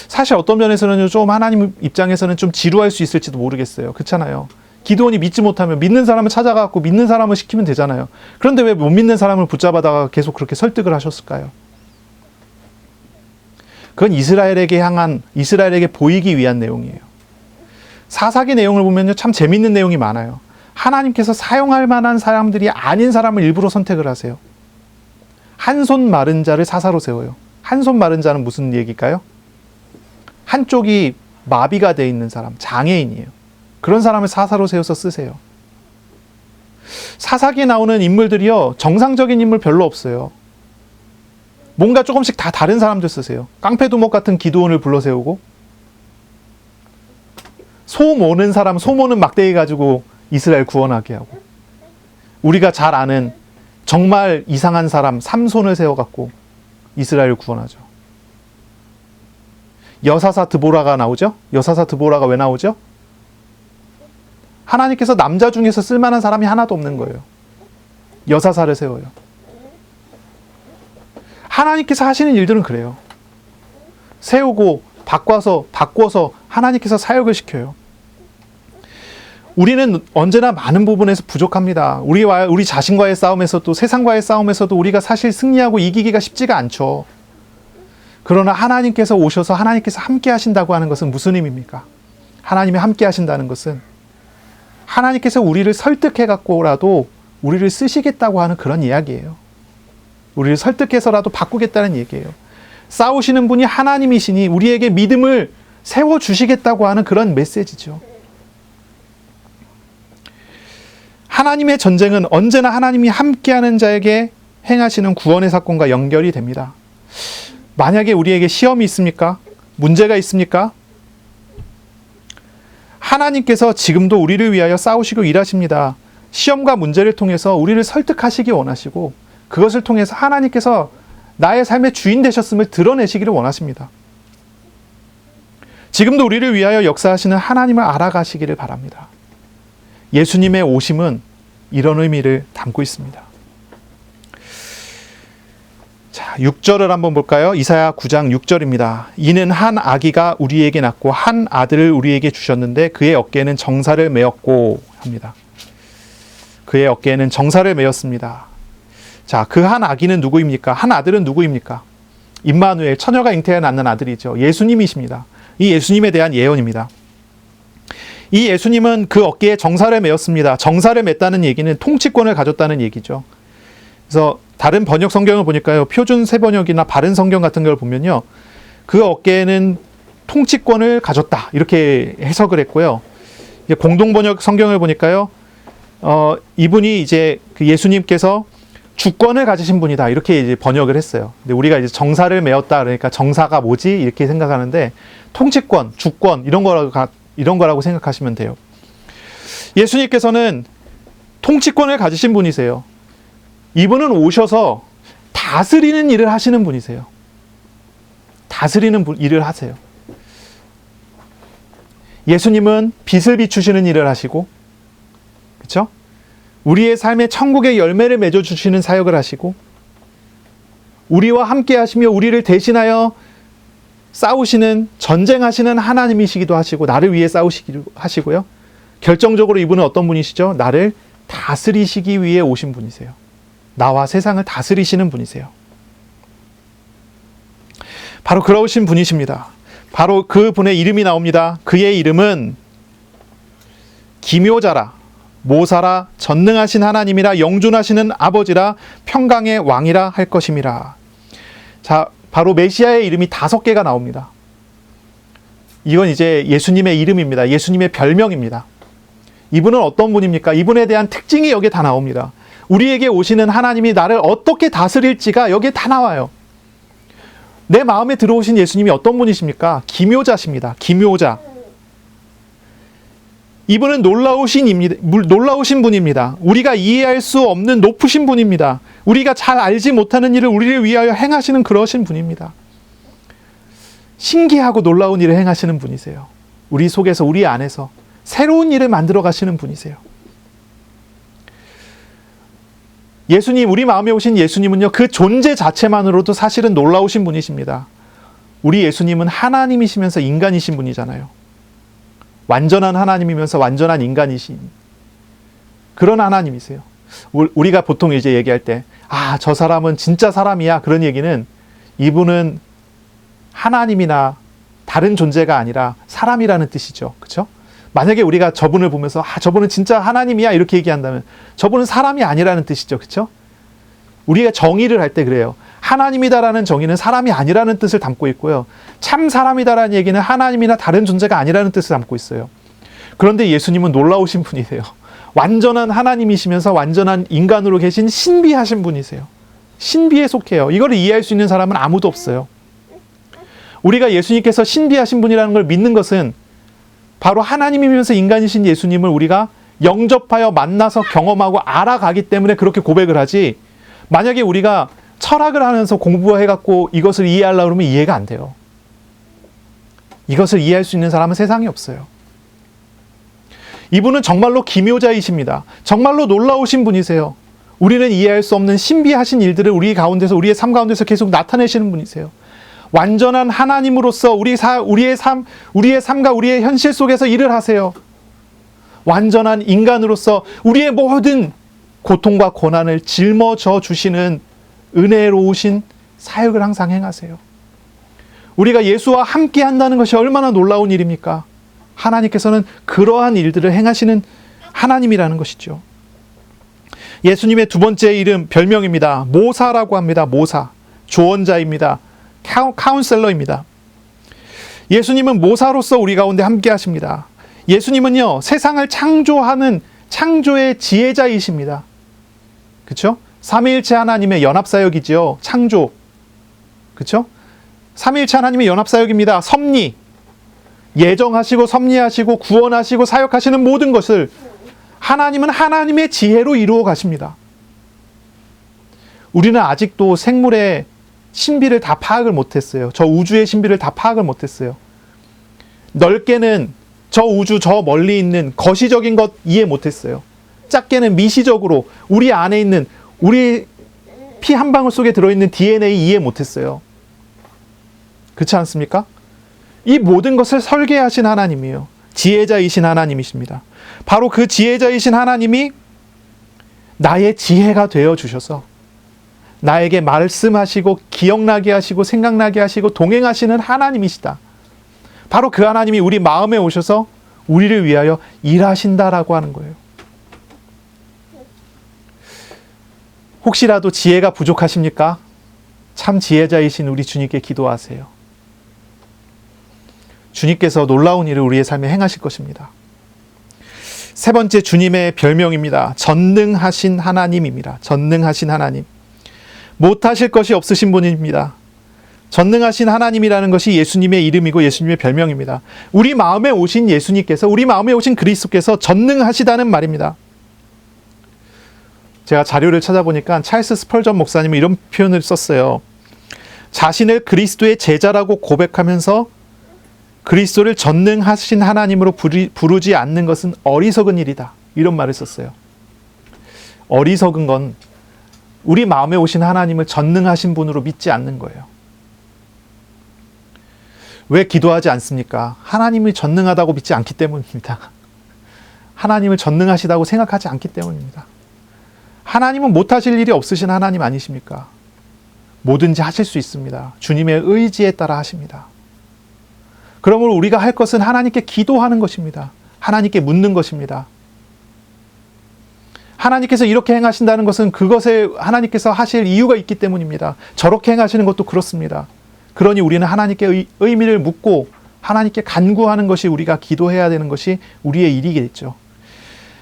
사실 어떤 면에서는 좀 하나님 입장에서는 좀 지루할 수 있을지도 모르겠어요. 그렇잖아요. 기드온이 믿지 못하면 믿는 사람을 찾아가고 믿는 사람을 시키면 되잖아요. 그런데 왜 못 믿는 사람을 붙잡아다가 계속 그렇게 설득을 하셨을까요? 그건 이스라엘에게 보이기 위한 내용이에요. 사사기 내용을 보면요, 참 재밌는 내용이 많아요. 하나님께서 사용할 만한 사람들이 아닌 사람을 일부러 선택을 하세요. 한 손 마른 자를 사사로 세워요. 한 손 마른 자는 무슨 얘기일까요? 한쪽이 마비가 돼 있는 사람, 장애인이에요. 그런 사람을 사사로 세워서 쓰세요. 사사기에 나오는 인물들이요, 정상적인 인물 별로 없어요. 뭔가 조금씩 다 다른 사람들 쓰세요. 깡패두목 같은 기드온을 불러 세우고, 소 모는 사람, 소 모는 막대기 가지고 이스라엘 구원하게 하고, 우리가 잘 아는 정말 이상한 사람 삼손을 세워갖고 이스라엘을 구원하죠. 여사사 드보라가 나오죠? 여사사 드보라가 왜 나오죠? 하나님께서 남자 중에서 쓸만한 사람이 하나도 없는 거예요. 여사사를 세워요. 하나님께서 하시는 일들은 그래요. 세우고 바꿔서 하나님께서 사역을 시켜요. 우리는 언제나 많은 부분에서 부족합니다. 우리 자신과의 싸움에서도 세상과의 싸움에서도 우리가 사실 승리하고 이기기가 쉽지가 않죠. 그러나 하나님께서 오셔서 하나님께서 함께 하신다고 하는 것은 무슨 의미입니까? 하나님이 함께 하신다는 것은 하나님께서 우리를 설득해 갖고라도 우리를 쓰시겠다고 하는 그런 이야기예요. 우리를 설득해서라도 바꾸겠다는 얘기예요. 싸우시는 분이 하나님이시니 우리에게 믿음을 세워주시겠다고 하는 그런 메시지죠. 하나님의 전쟁은 언제나 하나님이 함께하는 자에게 행하시는 구원의 사건과 연결이 됩니다. 만약에 우리에게 시험이 있습니까? 문제가 있습니까? 하나님께서 지금도 우리를 위하여 싸우시고 일하십니다. 시험과 문제를 통해서 우리를 설득하시기 원하시고 그것을 통해서 하나님께서 나의 삶의 주인 되셨음을 드러내시기를 원하십니다. 지금도 우리를 위하여 역사하시는 하나님을 알아가시기를 바랍니다. 예수님의 오심은 이런 의미를 담고 있습니다. 자, 6절을 한번 볼까요? 이사야 9장 6절입니다. 이는 한 아기가 우리에게 낳고 한 아들을 우리에게 주셨는데 그의 어깨에는 정사를 메었고 합니다. 그의 어깨에는 정사를 메었습니다. 자, 그 한 아기는 누구입니까? 한 아들은 누구입니까? 임마누엘, 처녀가 잉태해 낳는 아들이죠. 예수님이십니다. 이 예수님에 대한 예언입니다. 이 예수님은 그 어깨에 정사를 메었습니다. 정사를 맸다는 얘기는 통치권을 가졌다는 얘기죠. 그래서 다른 번역 성경을 보니까요, 표준 세번역이나 바른 성경 같은 걸 보면요, 그 어깨에는 통치권을 가졌다 이렇게 해석을 했고요. 공동 번역 성경을 보니까요, 이분이 이제 그 예수님께서 주권을 가지신 분이다 이렇게 이제 번역을 했어요. 근데 우리가 이제 정사를 메었다 그러니까 정사가 뭐지 이렇게 생각하는데 통치권, 주권 이런 거라고 생각하시면 돼요. 예수님께서는 통치권을 가지신 분이세요. 이분은 오셔서 다스리는 일을 하시는 분이세요. 다스리는 일을 하세요. 예수님은 빛을 비추시는 일을 하시고, 그렇죠? 우리의 삶에 천국의 열매를 맺어주시는 사역을 하시고 우리와 함께 하시며 우리를 대신하여 싸우시는, 전쟁하시는 하나님이시기도 하시고 나를 위해 싸우시기도 하시고요. 결정적으로 이분은 어떤 분이시죠? 나를 다스리시기 위해 오신 분이세요. 나와 세상을 다스리시는 분이세요. 바로 그러신 분이십니다. 바로 그 분의 이름이 나옵니다. 그의 이름은 기묘자라, 모사라, 전능하신 하나님이라, 영존하시는 아버지라, 평강의 왕이라 할 것임이라. 자, 바로 메시아의 이름이 5개가 나옵니다. 이건 이제 예수님의 이름입니다. 예수님의 별명입니다. 이분은 어떤 분입니까? 이분에 대한 특징이 여기에 다 나옵니다. 우리에게 오시는 하나님이 나를 어떻게 다스릴지가 여기에 다 나와요. 내 마음에 들어오신 예수님이 어떤 분이십니까? 기묘자십니다. 기묘자. 이분은 놀라우신 분입니다. 우리가 이해할 수 없는 높으신 분입니다. 우리가 잘 알지 못하는 일을 우리를 위하여 행하시는 그러신 분입니다. 신기하고 놀라운 일을 행하시는 분이세요. 우리 속에서, 우리 안에서 새로운 일을 만들어 가시는 분이세요. 예수님, 우리 마음에 오신 예수님은요, 그 존재 자체만으로도 사실은 놀라우신 분이십니다. 우리 예수님은 하나님이시면서 인간이신 분이잖아요. 완전한 하나님이면서 완전한 인간이신 그런 하나님이세요. 우리가 보통 이제 얘기할 때, 저 사람은 진짜 사람이야. 그런 얘기는 이분은 하나님이나 다른 존재가 아니라 사람이라는 뜻이죠. 그렇죠? 만약에 우리가 저분을 보면서 저분은 진짜 하나님이야 이렇게 얘기한다면 저분은 사람이 아니라는 뜻이죠. 그렇죠? 우리가 정의를 할 때 그래요. 하나님이다라는 정의는 사람이 아니라는 뜻을 담고 있고요. 참 사람이다라는 얘기는 하나님이나 다른 존재가 아니라는 뜻을 담고 있어요. 그런데 예수님은 놀라우신 분이세요. 완전한 하나님이시면서 완전한 인간으로 계신 신비하신 분이세요. 신비에 속해요. 이걸 이해할 수 있는 사람은 아무도 없어요. 우리가 예수님께서 신비하신 분이라는 걸 믿는 것은 바로 하나님이면서 인간이신 예수님을 우리가 영접하여 만나서 경험하고 알아가기 때문에 그렇게 고백을 하지, 만약에 우리가 철학을 하면서 공부해갖고 이것을 이해하려고 그러면 이해가 안 돼요. 이것을 이해할 수 있는 사람은 세상에 없어요. 이분은 정말로 기묘자이십니다. 정말로 놀라우신 분이세요. 우리는 이해할 수 없는 신비하신 일들을 우리 가운데서, 우리의 삶 가운데서 계속 나타내시는 분이세요. 완전한 하나님으로서 우리의 삶과 우리의 현실 속에서 일을 하세요. 완전한 인간으로서 우리의 모든 고통과 고난을 짊어져 주시는 은혜로우신 사역을 항상 행하세요. 우리가 예수와 함께 한다는 것이 얼마나 놀라운 일입니까? 하나님께서는 그러한 일들을 행하시는 하나님이라는 것이죠. 예수님의 두 번째 이름, 별명입니다. 모사라고 합니다. 모사. 조언자입니다. 카운셀러입니다. 예수님은 모사로서 우리 가운데 함께 하십니다. 예수님은요, 세상을 창조하는 창조의 지혜자이십니다. 그렇죠? 삼위일체 하나님의 연합사역이지요. 창조. 그렇죠? 삼위일체 하나님의 연합사역입니다. 섭리. 예정하시고 섭리하시고 구원하시고 사역하시는 모든 것을 하나님은 하나님의 지혜로 이루어 가십니다. 우리는 아직도 생물의 신비를 다 파악을 못했어요. 저 우주의 신비를 다 파악을 못했어요. 넓게는 저 우주 저 멀리 있는 거시적인 것 이해 못했어요. 작게는 미시적으로 우리 안에 있는, 우리 피 한 방울 속에 들어있는 DNA 이해 못했어요. 그렇지 않습니까? 이 모든 것을 설계하신 하나님이에요. 지혜자이신 하나님이십니다. 바로 그 지혜자이신 하나님이 나의 지혜가 되어 주셔서 나에게 말씀하시고 기억나게 하시고 생각나게 하시고 동행하시는 하나님이시다. 바로 그 하나님이 우리 마음에 오셔서 우리를 위하여 일하신다라고 하는 거예요. 혹시라도 지혜가 부족하십니까? 참 지혜자이신 우리 주님께 기도하세요. 주님께서 놀라운 일을 우리의 삶에 행하실 것입니다. 세 번째, 주님의 별명입니다. 전능하신 하나님입니다. 전능하신 하나님. 못하실 것이 없으신 분입니다. 전능하신 하나님이라는 것이 예수님의 이름이고 예수님의 별명입니다. 우리 마음에 오신 예수님께서, 우리 마음에 오신 그리스도께서 전능하시다는 말입니다. 제가 자료를 찾아보니까 찰스 스펄전 목사님은 이런 표현을 썼어요. 자신을 그리스도의 제자라고 고백하면서 그리스도를 전능하신 하나님으로 부르지 않는 것은 어리석은 일이다. 이런 말을 썼어요. 어리석은 건 우리 마음에 오신 하나님을 전능하신 분으로 믿지 않는 거예요. 왜 기도하지 않습니까? 하나님이 전능하다고 믿지 않기 때문입니다. 하나님을 전능하시다고 생각하지 않기 때문입니다. 하나님은 못하실 일이 없으신 하나님 아니십니까? 뭐든지 하실 수 있습니다. 주님의 의지에 따라 하십니다. 그러므로 우리가 할 것은 하나님께 기도하는 것입니다. 하나님께 묻는 것입니다. 하나님께서 이렇게 행하신다는 것은 그것에 하나님께서 하실 이유가 있기 때문입니다. 저렇게 행하시는 것도 그렇습니다. 그러니 우리는 하나님께 의미를 묻고 하나님께 간구하는 것이 우리가 기도해야 되는 것이 우리의 일이겠죠.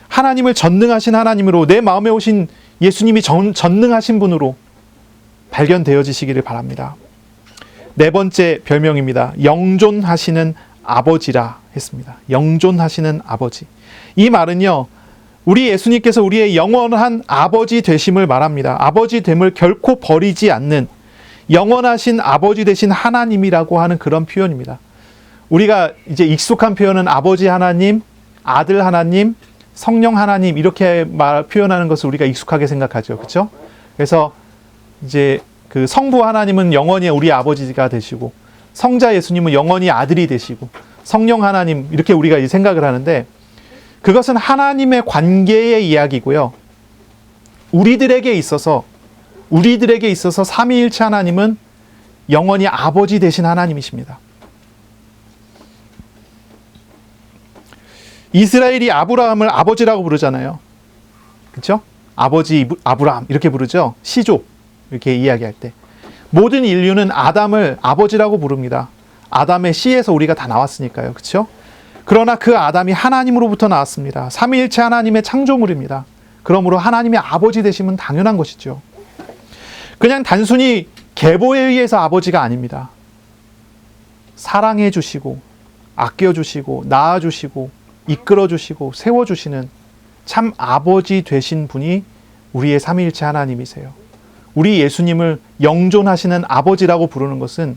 하나님을 전능하신 하나님으로 내 마음에 오신 예수님이 전능하신 분으로 발견되어지시기를 바랍니다. 네 번째 별명입니다. 영존하시는 아버지라 했습니다. 영존하시는 아버지. 이 말은요, 우리 예수님께서 우리의 영원한 아버지 되심을 말합니다. 아버지 됨을 결코 버리지 않는 영원하신 아버지 되신 하나님이라고 하는 그런 표현입니다. 우리가 이제 익숙한 표현은 아버지 하나님, 아들 하나님, 성령 하나님 이렇게 표현하는 것을 우리가 익숙하게 생각하죠. 그렇죠? 그래서 이제 그 성부 하나님은 영원히 우리 아버지가 되시고 성자 예수님은 영원히 아들이 되시고 성령 하나님 이렇게 우리가 이 생각을 하는데 그것은 하나님의 관계의 이야기고요. 우리들에게 있어서 삼위일체 하나님은 영원히 아버지 되신 하나님이십니다. 이스라엘이 아브라함을 아버지라고 부르잖아요. 그렇죠? 아버지 아브라함 이렇게 부르죠. 시족 이렇게 이야기할 때. 모든 인류는 아담을 아버지라고 부릅니다. 아담의 씨에서 우리가 다 나왔으니까요. 그렇죠? 그러나 그 아담이 하나님으로부터 나왔습니다. 삼위일체 하나님의 창조물입니다. 그러므로 하나님의 아버지 되심은 당연한 것이죠. 그냥 단순히 계보에 의해서 아버지가 아닙니다. 사랑해 주시고 아껴 주시고 낳아 주시고 이끌어 주시고 세워 주시는 참 아버지 되신 분이 우리의 삼위일체 하나님이세요. 우리 예수님을 영존하시는 아버지라고 부르는 것은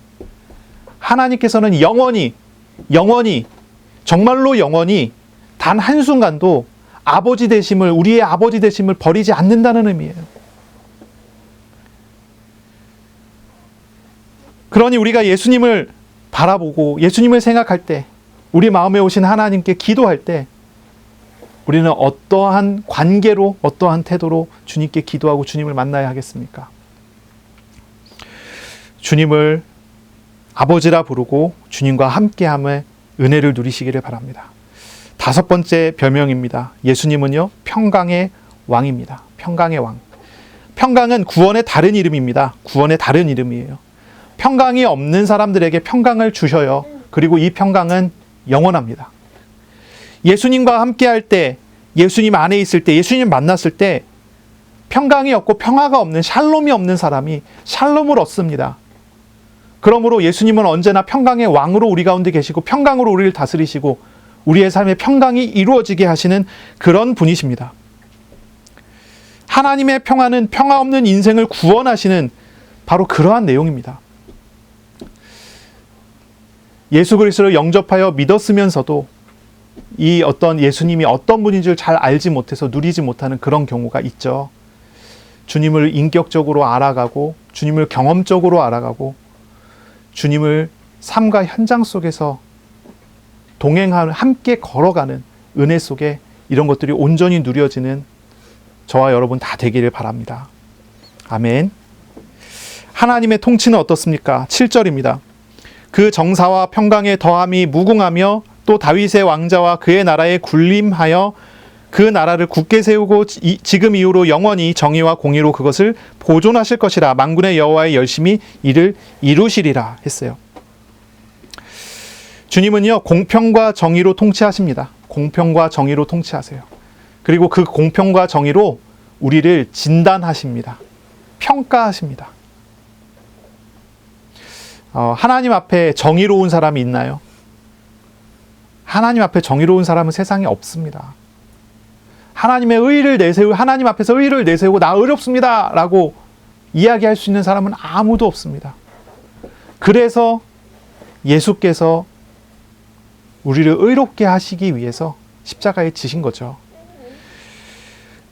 하나님께서는 영원히 정말로 영원히 단 한순간도 아버지 되심을 우리의 아버지 되심을 버리지 않는다는 의미예요. 그러니 우리가 예수님을 바라보고 예수님을 생각할 때 우리 마음에 오신 하나님께 기도할 때 우리는 어떠한 관계로 어떠한 태도로 주님께 기도하고 주님을 만나야 하겠습니까? 주님을 아버지라 부르고 주님과 함께함의 은혜를 누리시기를 바랍니다. 다섯 번째 별명입니다. 예수님은요, 평강의 왕입니다. 평강의 왕. 평강은 구원의 다른 이름입니다. 구원의 다른 이름이에요. 평강이 없는 사람들에게 평강을 주셔요. 그리고 이 평강은 영원합니다. 예수님과 함께할 때, 예수님 안에 있을 때, 예수님 만났을 때 평강이 없고 평화가 없는 샬롬이 없는 사람이 샬롬을 얻습니다. 그러므로 예수님은 언제나 평강의 왕으로 우리 가운데 계시고 평강으로 우리를 다스리시고 우리의 삶에 평강이 이루어지게 하시는 그런 분이십니다. 하나님의 평화는 평화 없는 인생을 구원하시는 바로 그러한 내용입니다. 예수 그리스도를 영접하여 믿었으면서도 이 어떤 예수님이 어떤 분인 줄 잘 알지 못해서 누리지 못하는 그런 경우가 있죠. 주님을 인격적으로 알아가고 주님을 경험적으로 알아가고 주님을 삶과 현장 속에서 동행하는 함께 걸어가는 은혜 속에 이런 것들이 온전히 누려지는 저와 여러분 다 되기를 바랍니다. 아멘. 하나님의 통치는 어떻습니까? 7절입니다. 그 정사와 평강의 더함이 무궁하며 또 다윗의 왕자와 그의 나라에 군림하여 그 나라를 굳게 세우고 지금 이후로 영원히 정의와 공의로 그것을 보존하실 것이라. 만군의 여호와의 열심히 이를 이루시리라 했어요. 주님은요, 공평과 정의로 통치하십니다. 공평과 정의로 통치하세요. 그리고 그 공평과 정의로 우리를 진단하십니다. 평가하십니다. 하나님 앞에 정의로운 사람이 있나요? 하나님 앞에 정의로운 사람은 세상에 없습니다. 하나님 앞에서 의를 내세우고 나 의롭습니다 라고 이야기할 수 있는 사람은 아무도 없습니다. 그래서 예수께서 우리를 의롭게 하시기 위해서 십자가에 지신 거죠.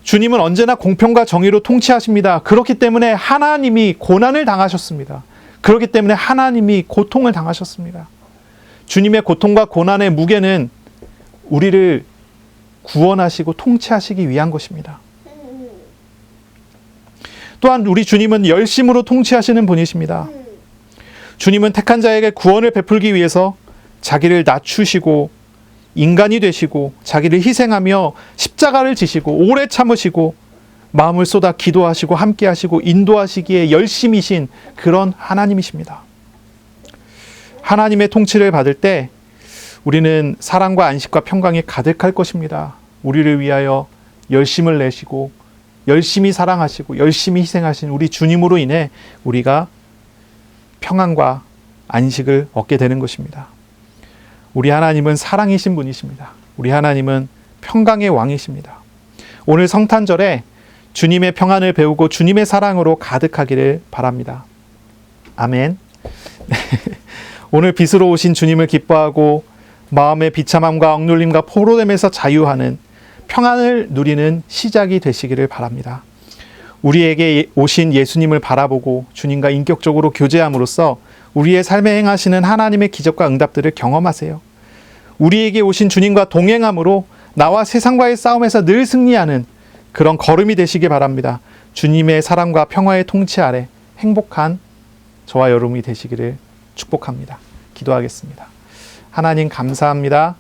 주님은 언제나 공평과 정의로 통치하십니다. 그렇기 때문에 하나님이 고난을 당하셨습니다. 그렇기 때문에 하나님이 고통을 당하셨습니다. 주님의 고통과 고난의 무게는 우리를 구원하시고 통치하시기 위한 것입니다. 또한 우리 주님은 열심으로 통치하시는 분이십니다. 주님은 택한 자에게 구원을 베풀기 위해서 자기를 낮추시고 인간이 되시고 자기를 희생하며 십자가를 지시고 오래 참으시고 마음을 쏟아 기도하시고 함께하시고 인도하시기에 열심이신 그런 하나님이십니다. 하나님의 통치를 받을 때 우리는 사랑과 안식과 평강이 가득할 것입니다. 우리를 위하여 열심을 내시고 열심히 사랑하시고 열심히 희생하신 우리 주님으로 인해 우리가 평안과 안식을 얻게 되는 것입니다. 우리 하나님은 사랑이신 분이십니다. 우리 하나님은 평강의 왕이십니다. 오늘 성탄절에 주님의 평안을 배우고 주님의 사랑으로 가득하기를 바랍니다. 아멘. 오늘 빛으로 오신 주님을 기뻐하고 마음의 비참함과 억눌림과 포로됨에서 자유하는 평안을 누리는 시작이 되시기를 바랍니다. 우리에게 오신 예수님을 바라보고 주님과 인격적으로 교제함으로써 우리의 삶에 행하시는 하나님의 기적과 응답들을 경험하세요. 우리에게 오신 주님과 동행함으로 나와 세상과의 싸움에서 늘 승리하는 그런 걸음이 되시기 바랍니다. 주님의 사랑과 평화의 통치 아래 행복한 저와 여러분이 되시기를 축복합니다. 기도하겠습니다. 하나님 감사합니다.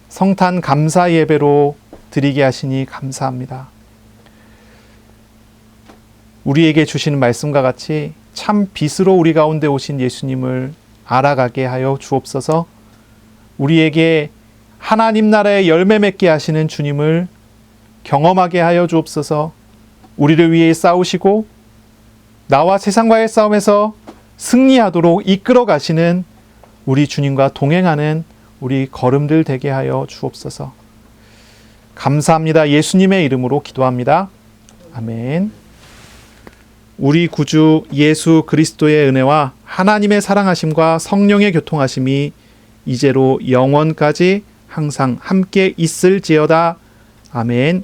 성탄 감사 예배로 드리게 하시니 감사합니다. 우리에게 주시는 말씀과 같이 참 빛으로 우리 가운데 오신 예수님을 알아가게 하여 주옵소서. 우리에게 하나님 나라의 열매 맺게 하시는 주님을 경험하게 하여 주옵소서. 우리를 위해 싸우시고 나와 세상과의 싸움에서 승리하도록 이끌어 가시는 우리 주님과 동행하는 우리 걸음들 되게 하여 주옵소서. 감사합니다. 예수님의 이름으로 기도합니다. 아멘. 우리 구주 예수 그리스도의 은혜와 하나님의 사랑하심과 성령의 교통하심이 이제로 영원까지 항상 함께 있을지어다. 아멘.